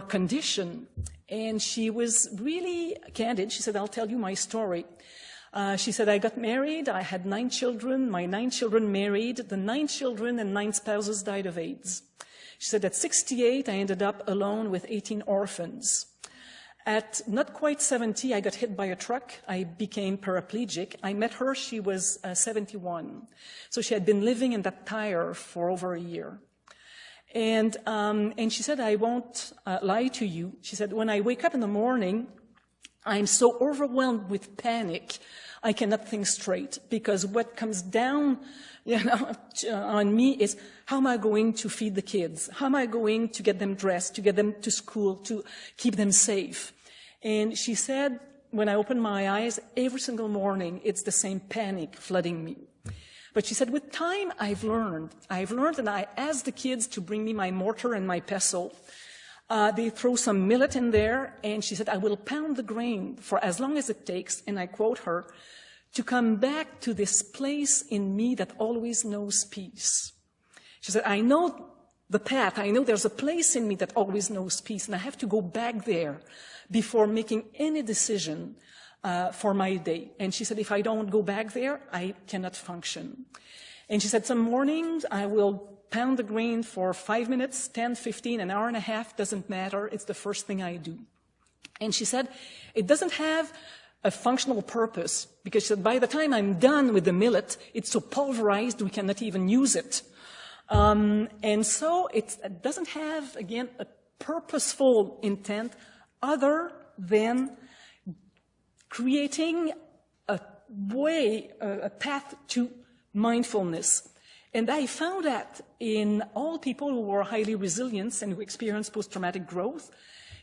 condition? And she was really candid. She said, I'll tell you my story. She said, I got married, I had 9 children, my 9 children married, the 9 children and 9 spouses died of AIDS. She said, at 68, I ended up alone with 18 orphans. At not quite 70, I got hit by a truck. I became paraplegic. I met her, she was 71. So she had been living in that tire for over a year. And she said, I won't lie to you. She said, when I wake up in the morning, I'm so overwhelmed with panic, I cannot think straight, because what comes down, on me is, how am I going to feed the kids? How am I going to get them dressed, to get them to school, to keep them safe? And she said, when I open my eyes, every single morning, it's the same panic flooding me. But she said, with time, I've learned, and I asked the kids to bring me my mortar and my pestle. They throw some millet in there, and she said, I will pound the grain for as long as it takes, and I quote her, to come back to this place in me that always knows peace. She said, I know the path. I know there's a place in me that always knows peace, and I have to go back there before making any decision for my day. And she said, if I don't go back there, I cannot function. And she said, some mornings I will pound the grain for 5 minutes, 10, 15, an hour and a half, doesn't matter. It's the first thing I do. And she said, it doesn't have a functional purpose, because she said, by the time I'm done with the millet, it's so pulverized we cannot even use it. And so it doesn't have, again, a purposeful intent other than creating a way, a path to mindfulness. And I found that in all people who were highly resilient and who experienced post-traumatic growth,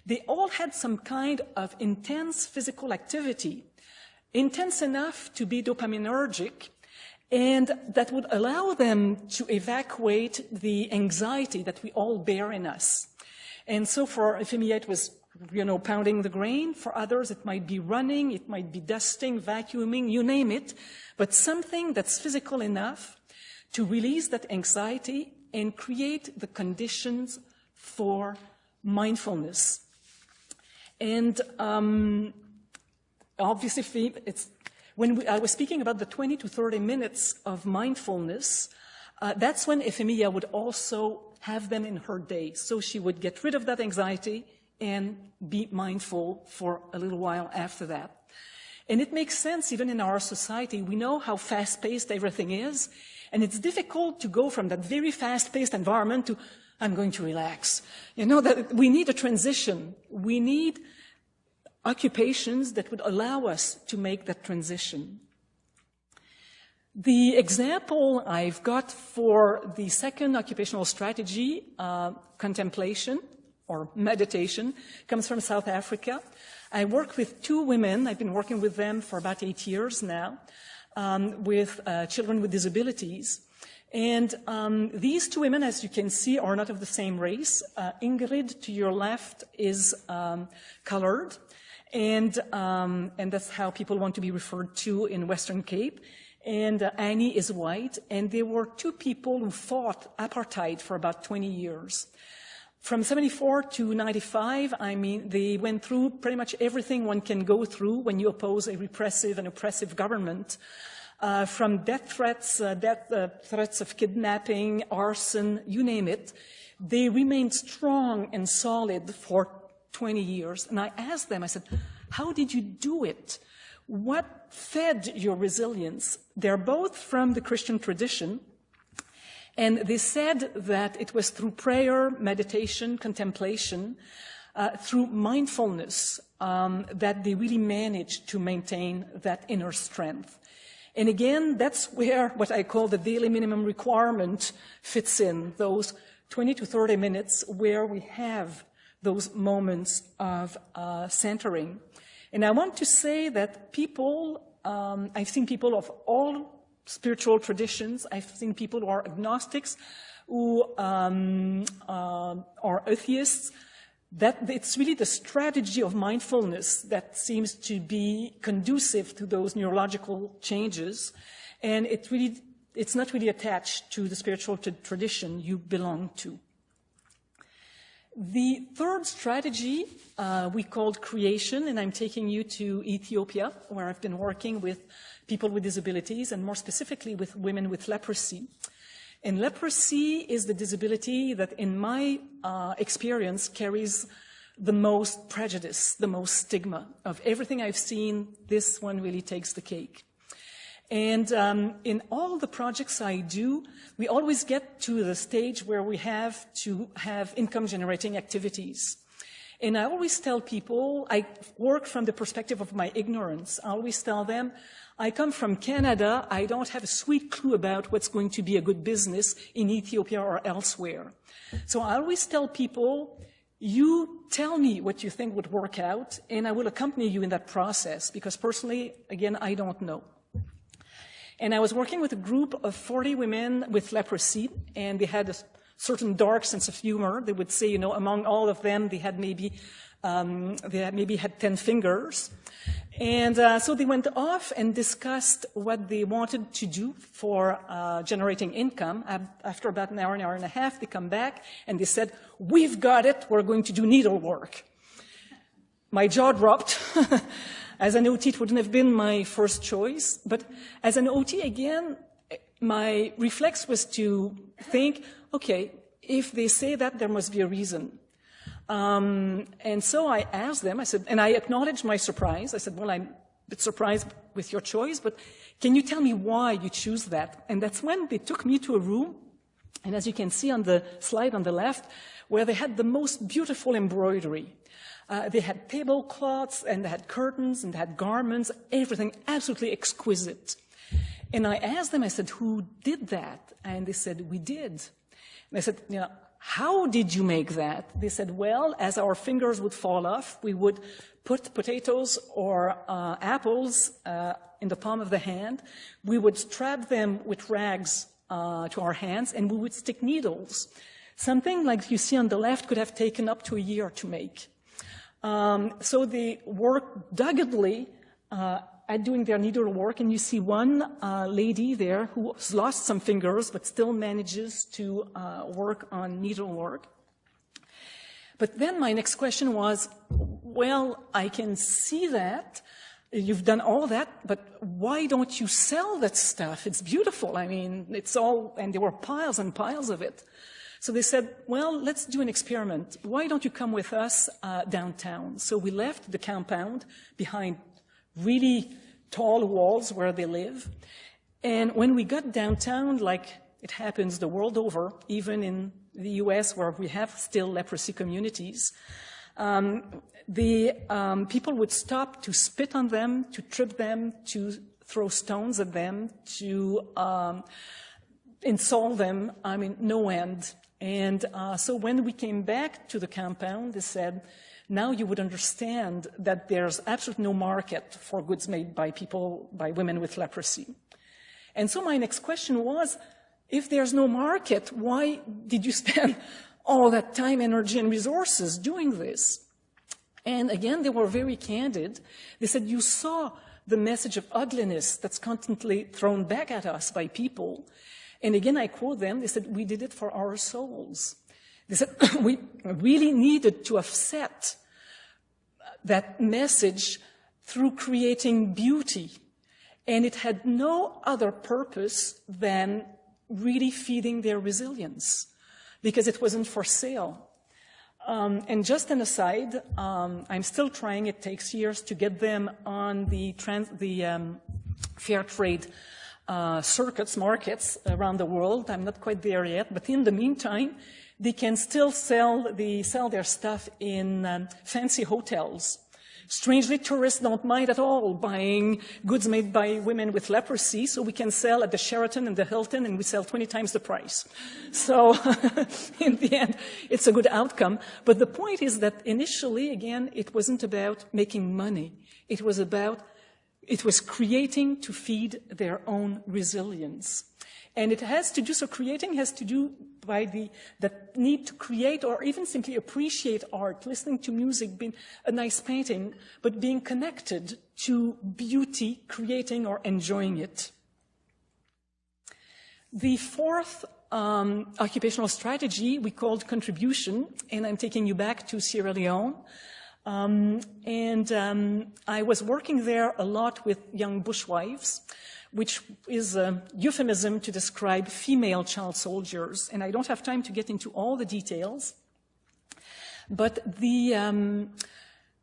they all had some kind of intense physical activity, intense enough to be dopaminergic, and that would allow them to evacuate the anxiety that we all bear in us. And so for Thibeault, it was, pounding the grain. For others, it might be running, it might be dusting, vacuuming, you name it, but something that's physical enough to release that anxiety and create the conditions for mindfulness. And obviously, I was speaking about the 20 to 30 minutes of mindfulness, that's when Thibeault would also have them in her day. So she would get rid of that anxiety and be mindful for a little while after that. And it makes sense, even in our society. We know how fast-paced everything is, and it's difficult to go from that very fast-paced environment to, I'm going to relax. That we need a transition. We need occupations that would allow us to make that transition. The example I've got for the second occupational strategy, contemplation or meditation, comes from South Africa. I work with two women. I've been working with them for about 8 years now, with children with disabilities. And these two women, as you can see, are not of the same race. Ingrid, to your left, is colored. And that's how people want to be referred to in Western Cape. And Annie is white. And they were two people who fought apartheid for about 20 years. From 74 to 95, they went through pretty much everything one can go through when you oppose a repressive and oppressive government. From death threats, threats of kidnapping, arson, you name it. They remained strong and solid for 20 years. And I asked them, I said, how did you do it? What fed your resilience? They're both from the Christian tradition. And they said that it was through prayer, meditation, contemplation, through mindfulness, that they really managed to maintain that inner strength. And again, that's where what I call the daily minimum requirement fits in, those 20 to 30 minutes where we have those moments of centering. And I want to say that I've seen people of all spiritual traditions. I've seen people who are agnostics, who are atheists, that it's really the strategy of mindfulness that seems to be conducive to those neurological changes. And it's not really attached to the spiritual tradition you belong to. The third strategy we called creation, and I'm taking you to Ethiopia, where I've been working with people with disabilities, and more specifically with women with leprosy. And leprosy is the disability that, in my experience, carries the most prejudice, the most stigma. Of everything I've seen, this one really takes the cake. And in all the projects I do, we always get to the stage where we have to have income-generating activities. And I always tell people, I work from the perspective of my ignorance. I always tell them, I come from Canada, I don't have a sweet clue about what's going to be a good business in Ethiopia or elsewhere. So I always tell people, you tell me what you think would work out, and I will accompany you in that process, because personally, again, I don't know. And I was working with a group of 40 women with leprosy, and they had a certain dark sense of humor. They would say, you know, among all of them, they had maybe had 10 fingers. And so they went off and discussed what they wanted to do for generating income. After about an hour and a half, they come back and they said, we've got it, we're going to do needlework. My jaw dropped. As an OT, it wouldn't have been my first choice. But as an OT, again, my reflex was to think, okay, if they say that, there must be a reason. And so I asked them, I said, and I acknowledged my surprise. I said, well, I'm a bit surprised with your choice, but can you tell me why you choose that? And that's when they took me to a room, and as you can see on the slide on the left, where they had the most beautiful embroidery. They had tablecloths, and they had curtains, and they had garments, everything absolutely exquisite. And I asked them, I said, who did that? And they said, we did. And I said, you know, how did you make that? They said, well, as our fingers would fall off, we would put potatoes or apples in the palm of the hand. We would strap them with rags to our hands, and we would stick needles. Something like you see on the left could have taken up to a year to make. So they worked doggedly at doing their needlework, and you see one lady there who has lost some fingers but still manages to work on needlework. But then my next question was, well, I can see that. You've done all that, but why don't you sell that stuff? It's beautiful. I mean, it's all, and there were piles and piles of it. So they said, well, let's do an experiment. Why don't you come with us downtown? So we left the compound behind really tall walls where they live. And when we got downtown, like it happens the world over, even in the US where we have still leprosy communities, people would stop to spit on them, to trip them, to throw stones at them, to insult them, I mean, no end. And so when we came back to the compound, they said, now you would understand that there's absolutely no market for goods made by people, by women with leprosy. And so my next question was, if there's no market, why did you spend all that time, energy, and resources doing this? And again, they were very candid. They said, you saw the message of ugliness that's constantly thrown back at us by people. And again, I quote them, they said, we did it for our souls. They said, we really needed to offset that message through creating beauty. And it had no other purpose than really feeding their resilience, because it wasn't for sale. And just an aside, I'm still trying, it takes years to get them on the fair trade markets around the world. I'm not quite there yet, but in the meantime, they can still sell their stuff in fancy hotels. Strangely, tourists don't mind at all buying goods made by women with leprosy, so we can sell at the Sheraton and the Hilton, and we sell 20 times the price. So in the end, it's a good outcome. But the point is that initially, again, it wasn't about making money. It was creating to feed their own resilience. And it has to do, so creating has to do by that need to create or even simply appreciate art, listening to music, being a nice painting, but being connected to beauty, creating or enjoying it. The fourth occupational strategy we called contribution, and I'm taking you back to Sierra Leone. I was working there a lot with young bushwives, which is a euphemism to describe female child soldiers. And I don't have time to get into all the details. But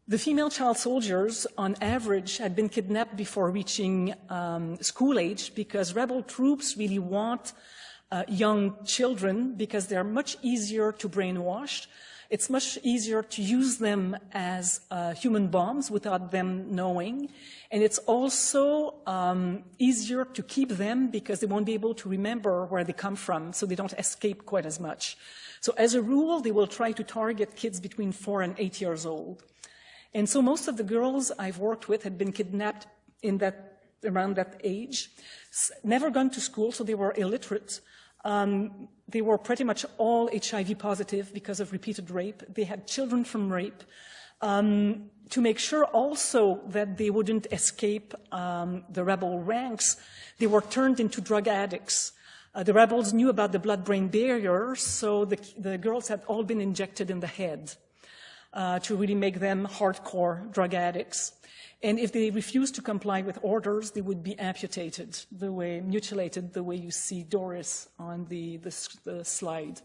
The female child soldiers, on average, had been kidnapped before reaching school age because rebel troops really want young children because they're much easier to brainwash. It's much easier to use them as human bombs without them knowing. And it's also easier to keep them because they won't be able to remember where they come from, so they don't escape quite as much. So as a rule, they will try to target kids between 4 and 8 years old. And so most of the girls I've worked with had been kidnapped around that age, never gone to school, so they were illiterate. They were pretty much all HIV positive because of repeated rape. They had children from rape. To make sure also that they wouldn't escape the rebel ranks, they were turned into drug addicts. The rebels knew about the blood-brain barrier, so the girls had all been injected in the head to really make them hardcore drug addicts. And if they refused to comply with orders, they would be amputated, mutilated, the way you see Doris on the slide.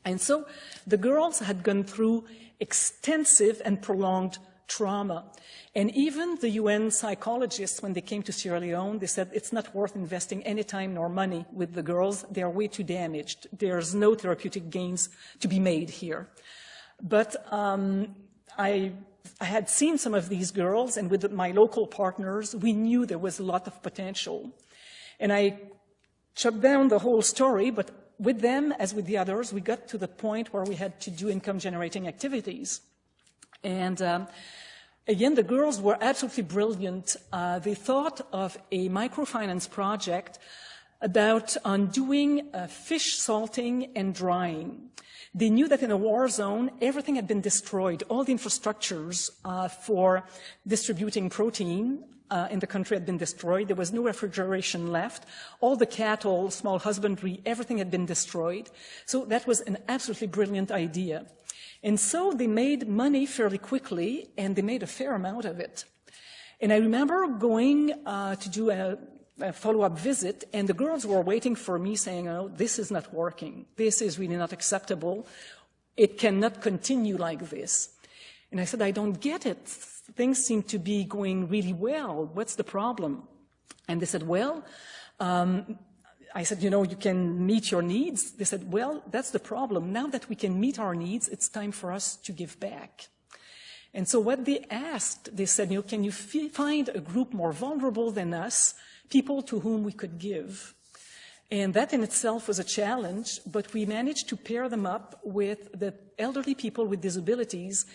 And so the girls had gone through extensive and prolonged trauma. And even the UN psychologists, when they came to Sierra Leone, they said it's not worth investing any time nor money with the girls. They are way too damaged. There's no therapeutic gains to be made here. But I had seen some of these girls, and with my local partners, we knew there was a lot of potential. And I shut down the whole story, but with them, as with the others, we got to the point where we had to do income-generating activities. And again, the girls were absolutely brilliant. They thought of a microfinance project about doing fish salting and drying. They knew that in a war zone, everything had been destroyed. All the infrastructures for distributing protein in the country had been destroyed. There was no refrigeration left. All the cattle, small husbandry, everything had been destroyed. So that was an absolutely brilliant idea. And so they made money fairly quickly, and they made a fair amount of it. And I remember going to do a follow-up visit, and the girls were waiting for me saying, oh, this is not working. This is really not acceptable. It cannot continue like this. And I said, I don't get it. Things seem to be going really well. What's the problem? And they said, well, I said, you can meet your needs. They said, well, that's the problem. Now that we can meet our needs, it's time for us to give back. And so what they asked, they said, can you find a group more vulnerable than us, people to whom we could give? And that in itself was a challenge, but we managed to pair them up with the elderly people with disabilities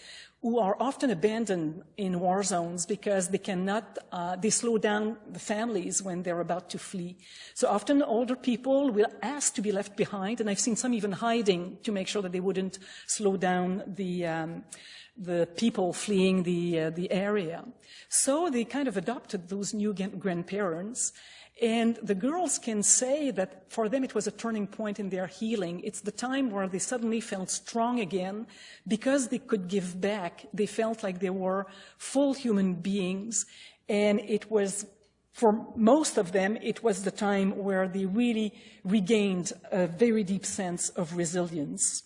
who are often abandoned in war zones because they cannot, they slow down the families when they're about to flee. So often older people will ask to be left behind, and I've seen some even hiding to make sure that they wouldn't slow down the people fleeing the area. So they kind of adopted those new grandparents. And the girls can say that for them it was a turning point in their healing. It's the time where they suddenly felt strong again because they could give back. They felt like they were full human beings. And it was, for most of them, it was the time where they really regained a very deep sense of resilience.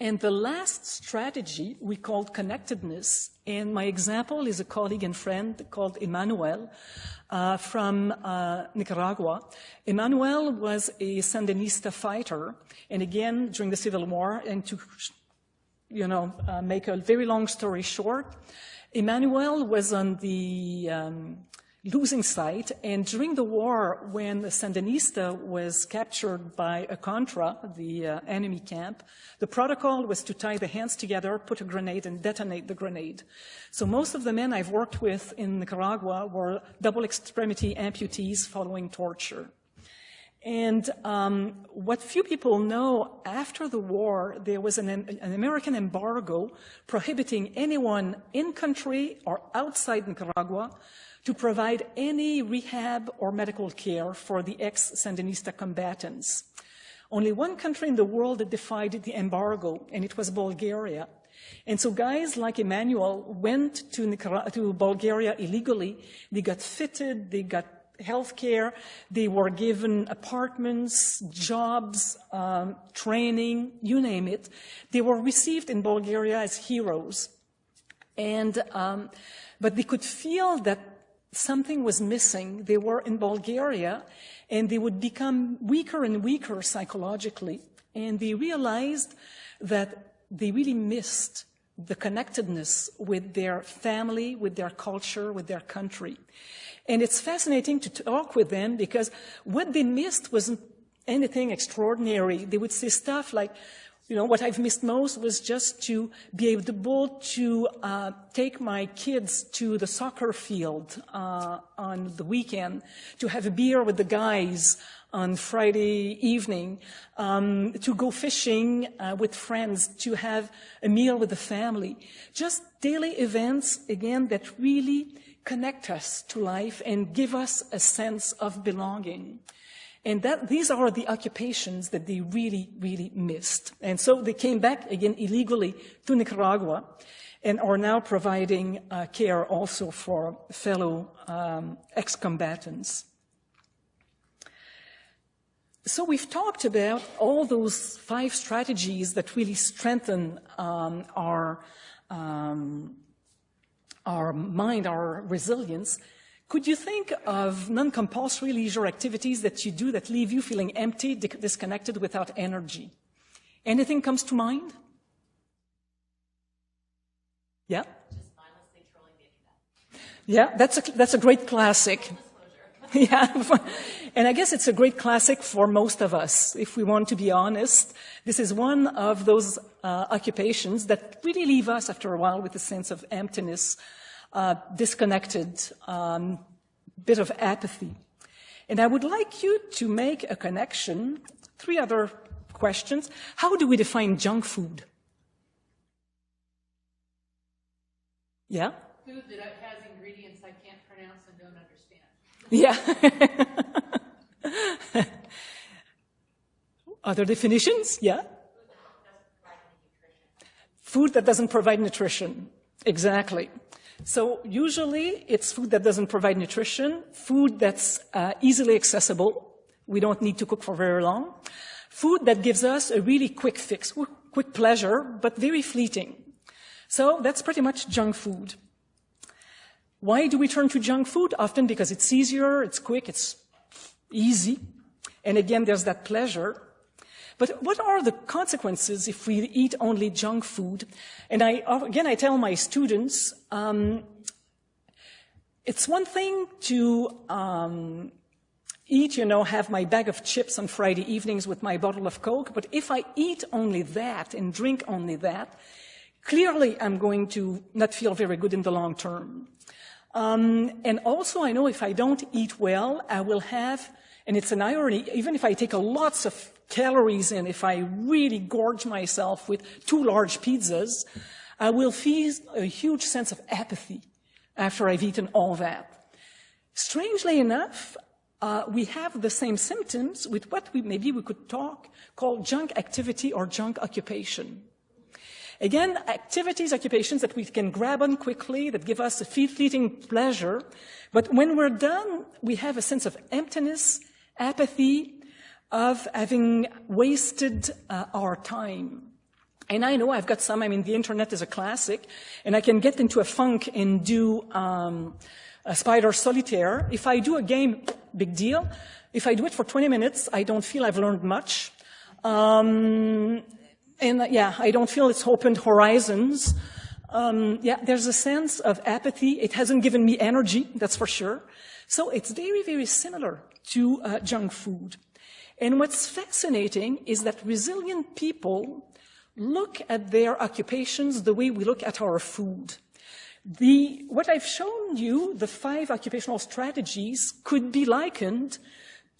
And the last strategy we called connectedness. And my example is a colleague and friend called Emmanuel from Nicaragua. Emmanuel was a Sandinista fighter. And again, during the Civil War, and to make a very long story short, Emmanuel was on the losing side, and during the war, when the Sandinista was captured by a Contra, the enemy camp, the protocol was to tie the hands together, put a grenade, and detonate the grenade. So most of the men I've worked with in Nicaragua were double extremity amputees following torture. And what few people know, after the war, there was an American embargo prohibiting anyone in country or outside Nicaragua to provide any rehab or medical care for the ex-Sandinista combatants. Only one country in the world that defied the embargo, and it was Bulgaria. And so guys like Emmanuel went to Bulgaria illegally. They got fitted, they got health care, they were given apartments, jobs, training, you name it. They were received in Bulgaria as heroes. And, but they could feel that something was missing. They were in Bulgaria, and they would become weaker and weaker psychologically. And they realized that they really missed the connectedness with their family, with their culture, with their country. And it's fascinating to talk with them because what they missed wasn't anything extraordinary. They would say stuff like, you know, what I've missed most was just to be able to take my kids to the soccer field on the weekend, to have a beer with the guys on Friday evening, to go fishing with friends, to have a meal with the family. Just daily events, again, that really connect us to life and give us a sense of belonging. And these are the occupations that they really, really missed. And so they came back, again, illegally to Nicaragua and are now providing care also for fellow ex-combatants. So we've talked about all those 5 strategies that really strengthen our mind, our resilience. Could you think of non-compulsory leisure activities that you do that leave you feeling empty, disconnected, without energy? Anything comes to mind? Yeah? Just mindlessly trolling the internet. Yeah, that's a great classic. Yeah, and I guess it's a great classic for most of us, if we want to be honest. This is one of those occupations that really leave us after a while with a sense of emptiness, disconnected, bit of apathy. And I would like you to make a connection. 3 other questions. How do we define junk food? Yeah? Food that has ingredients I can't pronounce and don't understand. Yeah. Other definitions? Yeah? Food that doesn't provide nutrition. Exactly. So usually it's food that doesn't provide nutrition, food that's easily accessible. We don't need to cook for very long. Food that gives us a really quick fix, quick pleasure, but very fleeting. So that's pretty much junk food. Why do we turn to junk food? Often because it's easier, it's quick, it's easy. And again, there's that pleasure. But what are the consequences if we eat only junk food? And I tell my students, it's one thing to eat, have my bag of chips on Friday evenings with my bottle of Coke, but if I eat only that and drink only that, clearly I'm going to not feel very good in the long term. And also I know if I don't eat well, I will have, and it's an irony, even if I take lots of calories in, if I really gorge myself with 2 large pizzas, I will feel a huge sense of apathy after I've eaten all that. Strangely enough, we have the same symptoms with what maybe we could call junk activity or junk occupation. Again, activities, occupations that we can grab on quickly, that give us a fleeting pleasure, but when we're done, we have a sense of emptiness, apathy, of having wasted our time. And I know I've got some, the internet is a classic, and I can get into a funk and do a spider solitaire. If I do a game, big deal. If I do it for 20 minutes, I don't feel I've learned much. I don't feel it's opened horizons. There's a sense of apathy. It hasn't given me energy, that's for sure. So it's very, very similar to junk food. And what's fascinating is that resilient people look at their occupations the way we look at our food. What I've shown you, the 5 occupational strategies, could be likened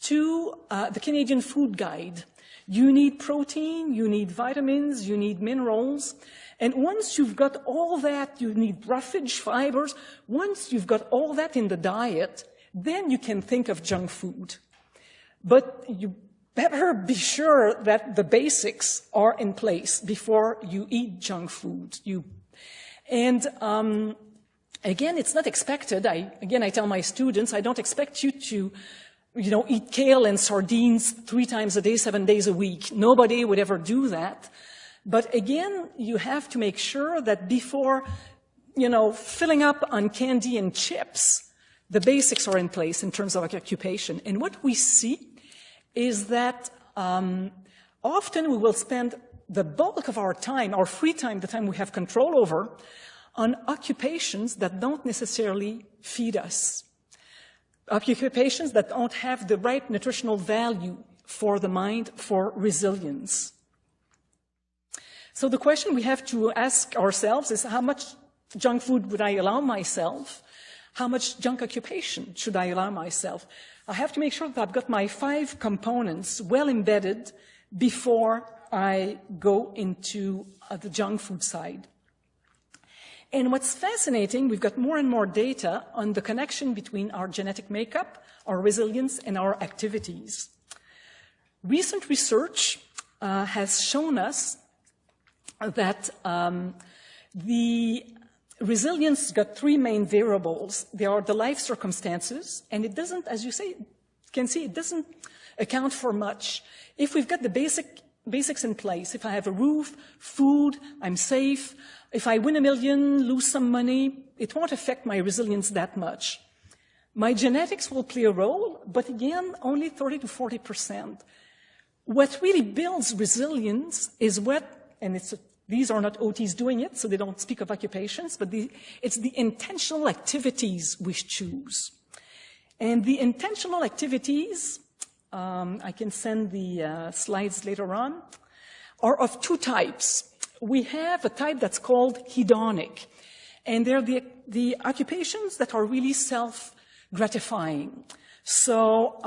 to the Canadian Food Guide. You need protein, you need vitamins, you need minerals. And once you've got all that, you need roughage, fibers. Once you've got all that in the diet, then you can think of junk food. But you better be sure that the basics are in place before you eat junk food. Again, it's not expected. I tell my students, I don't expect you to eat kale and sardines 3 times a day, 7 days a week. Nobody would ever do that. But again, you have to make sure that before filling up on candy and chips, the basics are in place in terms of occupation. And what we see is that often we will spend the bulk of our time, our free time, the time we have control over, on occupations that don't necessarily feed us, occupations that don't have the right nutritional value for the mind, for resilience. So the question we have to ask ourselves is, how much junk food would I allow myself? How much junk occupation should I allow myself? I have to make sure that I've got my 5 components well embedded before I go into the junk food side. And what's fascinating, we've got more and more data on the connection between our genetic makeup, our resilience, and our activities. Recent research has shown us that the resilience got 3 main variables. They are the life circumstances, and it doesn't, as you can see, it doesn't account for much. If we've got the basics in place, if I have a roof, food, I'm safe, if I win $1 million, lose some money, it won't affect my resilience that much. My genetics will play a role, but again, only 30 to 40%. What really builds resilience is these are not OTs doing it, so they don't speak of occupations, but it's the intentional activities we choose. And the intentional activities, I can send the slides later on, are of 2 types. We have a type that's called hedonic, and they're the occupations that are really self-gratifying. So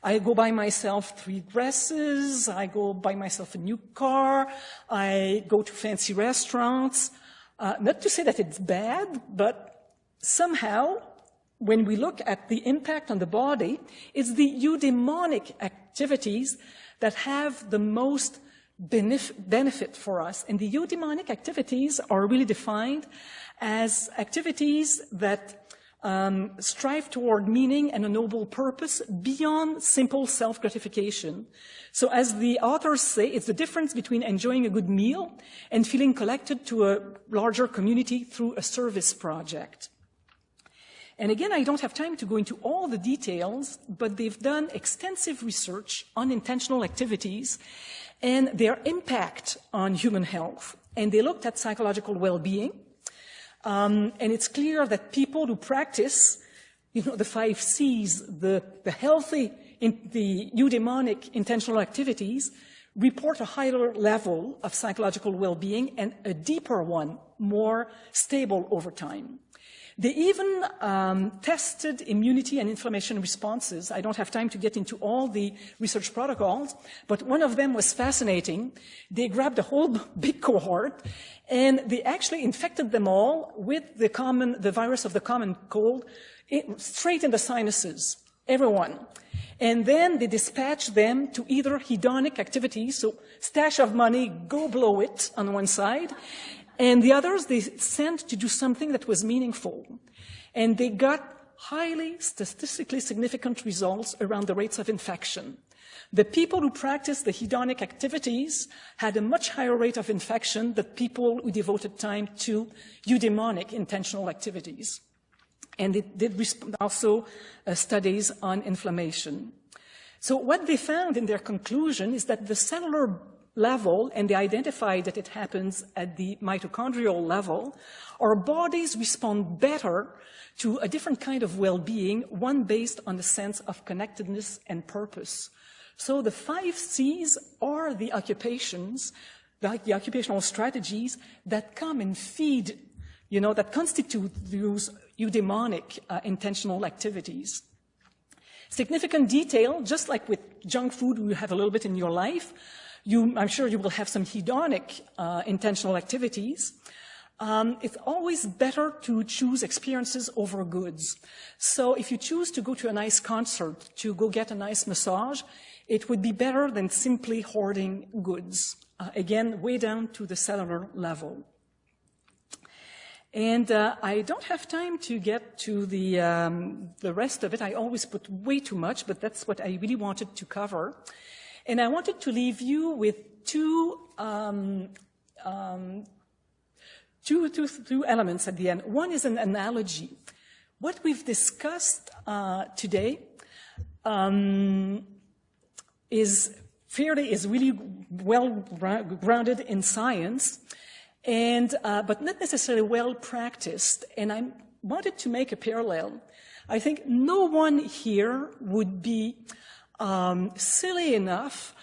I go buy myself 3 dresses, I go buy myself a new car, I go to fancy restaurants. Not to say that it's bad, but somehow when we look at the impact on the body, it's the eudaimonic activities that have the most benefit for us. And the eudaimonic activities are really defined as activities that strive toward meaning and a noble purpose beyond simple self-gratification. So as the authors say, it's the difference between enjoying a good meal and feeling connected to a larger community through a service project. And again, I don't have time to go into all the details, but they've done extensive research on intentional activities and their impact on human health. And they looked at psychological well-being. And it's clear that people who practice, the 5 C's, the healthy, the eudaimonic intentional activities, report a higher level of psychological well-being and a deeper one, more stable over time. They even tested immunity and inflammation responses. I don't have time to get into all the research protocols, but one of them was fascinating. They grabbed a whole big cohort, and they actually infected them all with the virus of the common cold, straight in the sinuses, everyone. And then they dispatched them to either hedonic activities, so stash of money, go blow it on one side, and the others they sent to do something that was meaningful. And they got highly statistically significant results around the rates of infection. The people who practiced the hedonic activities had a much higher rate of infection than people who devoted time to eudaimonic intentional activities. And they did also studies on inflammation. So what they found in their conclusion is that the cellular level, and they identified that it happens at the mitochondrial level, our bodies respond better to a different kind of well-being, one based on the sense of connectedness and purpose. So the 5 C's are the occupations, like the occupational strategies that come and feed, that constitute those eudaimonic intentional activities. Significant detail, just like with junk food, you have a little bit in your life, I'm sure you will have some hedonic intentional activities. It's always better to choose experiences over goods. So if you choose to go to a nice concert, to go get a nice massage, it would be better than simply hoarding goods. Again, way down to the cellular level. And I don't have time to get to the rest of it. I always put way too much, but that's what I really wanted to cover. And I wanted to leave you with two two elements at the end. One is an analogy. What we've discussed today is really well grounded in science, but not necessarily well practiced. And I wanted to make a parallel. I think no one here would be silly enough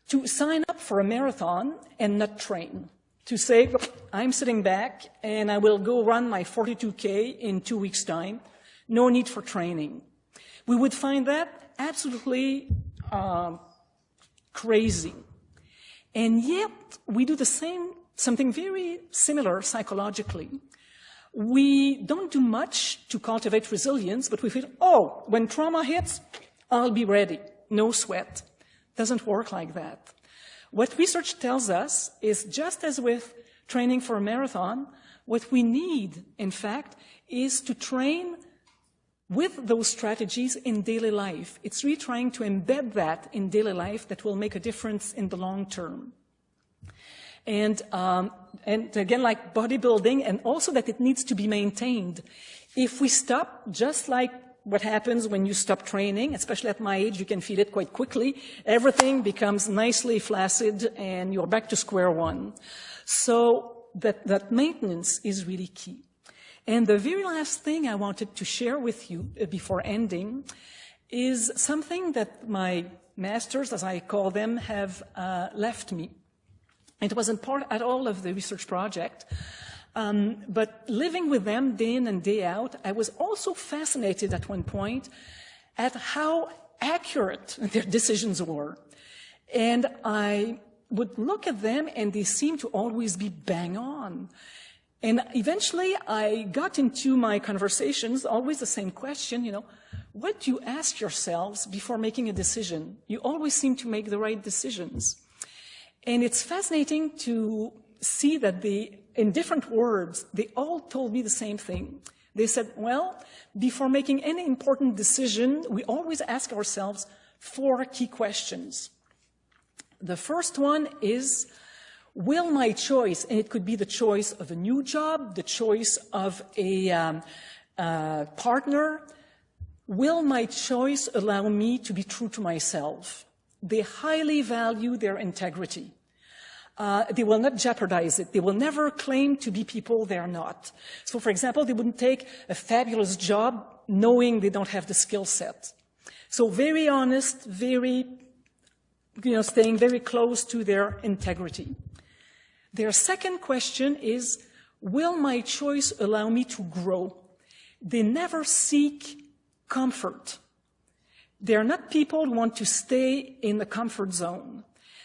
to sign up for a marathon and not train. To say, I'm sitting back and I will go run my 42K in 2 weeks' time. No need for training. We would find that absolutely crazy. And yet, we do something very similar psychologically. We don't do much to cultivate resilience, but we feel, when trauma hits, I'll be ready. No sweat. Doesn't work like that. What research tells us is just as with training for a marathon, what we need, in fact, is to train with those strategies in daily life. It's really trying to embed that in daily life that will make a difference in the long term. And again, like bodybuilding, and also that it needs to be maintained. If we stop, just like what happens when you stop training, especially at my age, you can feel it quite quickly, everything becomes nicely flaccid and you're back to square one. So that maintenance is really key. And the very last thing I wanted to share with you before ending is something that my masters, as I call them, have left me. It wasn't part at all of the research project, but living with them day in and day out, I was also fascinated at one point at how accurate their decisions were. And I would look at them and they seemed to always be bang on. And eventually I got into my conversations, always the same question, what do you ask yourselves before making a decision? You always seem to make the right decisions. And it's fascinating to see that in different words, they all told me the same thing. They said, before making any important decision, we always ask ourselves 4 key questions. The first one is, will my choice, and it could be the choice of a new job, the choice of a partner, will my choice allow me to be true to myself? They highly value their integrity. They will not jeopardize it. They will never claim to be people they are not. So, for example, they wouldn't take a fabulous job knowing they don't have the skill set. So very honest, staying very close to their integrity. Their second question is, will my choice allow me to grow? They never seek comfort. They're not people who want to stay in the comfort zone.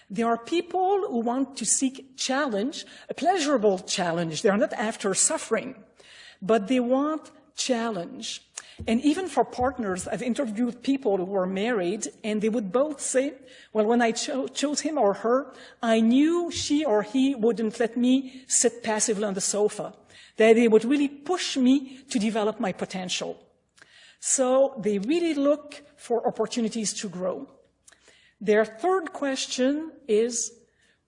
They are people who want to seek challenge, a pleasurable challenge. They are not after suffering, but they want challenge. And even for partners, I've interviewed people who were married, and they would both say, well, when I chose him or her, I knew she or he wouldn't let me sit passively on the sofa, that they would really push me to develop my potential. So they really look for opportunities to grow. Their third question is,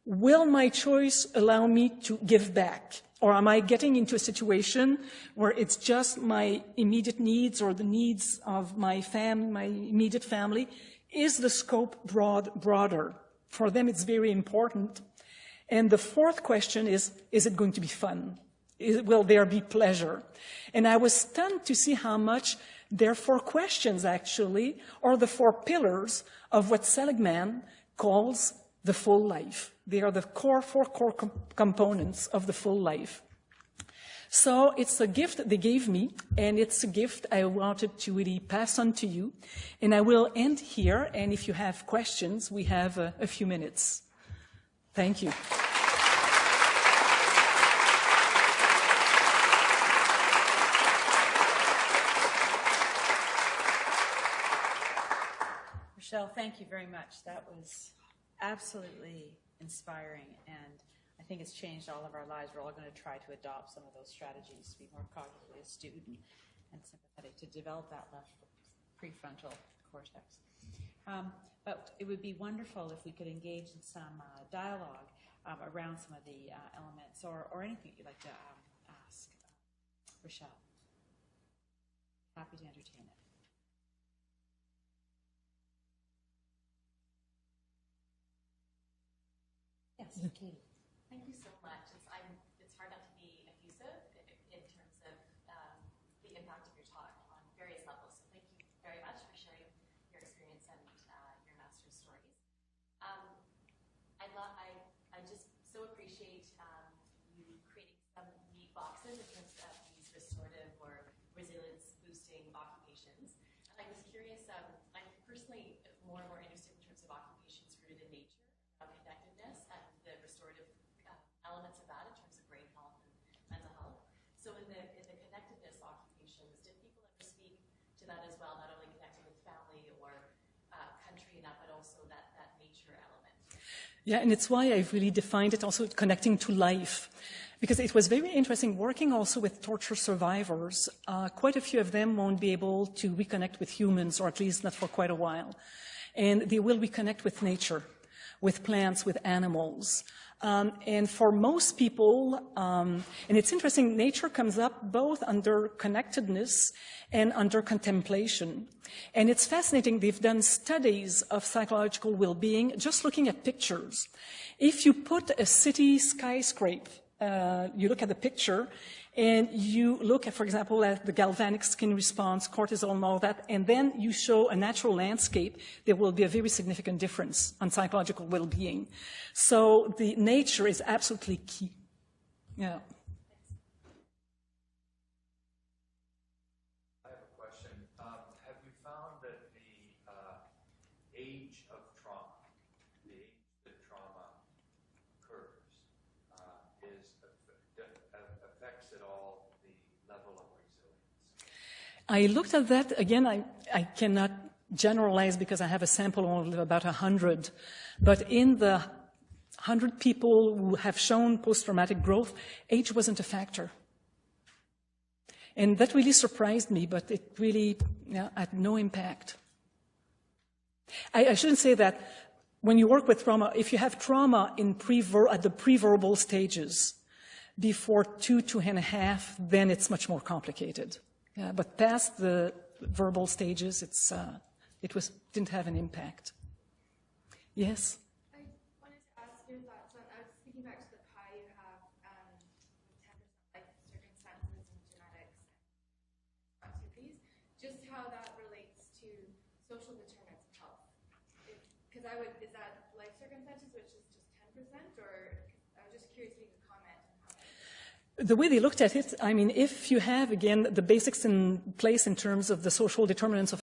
will my choice allow me to give back? Or am I getting into a situation where it's just my immediate needs or the needs of my immediate family? Is the scope broader? For them, it's very important. And the fourth question is it going to be fun? Will there be pleasure? And I was stunned to see how much their 4 questions, actually, are the 4 pillars of what Seligman calls the full life. They are the 4 core components of the full life. So it's a gift they gave me, and it's a gift I wanted to really pass on to you. And I will end here, and if you have questions, we have a few minutes. Thank you. Michelle, thank you very much. That was absolutely inspiring, and I think it's changed all of our lives. We're all going to try to adopt some of those strategies to be more cognitively astute and sympathetic, to develop that left prefrontal cortex. But it would be wonderful if we could engage in some dialogue around some of the elements, or anything you'd like to Rochelle? Happy to entertain it. Yes, Katie. Thank you so much. It's hard not to be effusive in terms of the impact of your talk on various levels. So thank you very much for sharing your experience and your master's stories. I just so appreciate you creating some neat boxes in terms of these restorative or resilience boosting occupations. And I was curious, I'm personally more and more interested in terms of occupations rooted in nature, connectedness, and the restorative elements of that in terms of brain health and mental health. So in the connectedness occupations, did people ever speak to that as well, not only connecting with family or country and that, but also that nature element? Yeah, and it's why I've really defined it also connecting to life. Because it was very interesting working also with torture survivors. Quite a few of them won't be able to reconnect with humans, or at least not for quite a while. And they will reconnect with nature, with plants, with animals. And for most people, and it's interesting, nature comes up both under connectedness and under contemplation. And it's fascinating, they've done studies of psychological well-being just looking at pictures. If you put a city skyscraper, you look at the picture, and you look at, for example, at the galvanic skin response, cortisol and all that, and then you show a natural landscape, there will be a very significant difference on psychological well-being. So the nature is absolutely key. Yeah. I have a question. Have you found that the age of trauma, the age that trauma occurs, affects at all the level of resilience? I looked at that. Again, I cannot generalize because I have a sample of about 100. But in the 100 people who have shown post-traumatic growth, age wasn't a factor. And that really surprised me, but it really had no impact. I shouldn't say that. When you work with trauma, if you have trauma at the pre-verbal stages, before 2.5, then it's much more complicated. Yeah, but past the verbal stages, didn't have an impact. Yes? I wanted to ask your thoughts on, I was thinking back to the pie you have with 10% life circumstances and genetics and activities, just how that relates to social determinants of health. Because is that life circumstances, which is just 10%, or I was just curious if you could comment on how that. The way they looked at it, I mean, if you have, again, the basics in place in terms of the social determinants of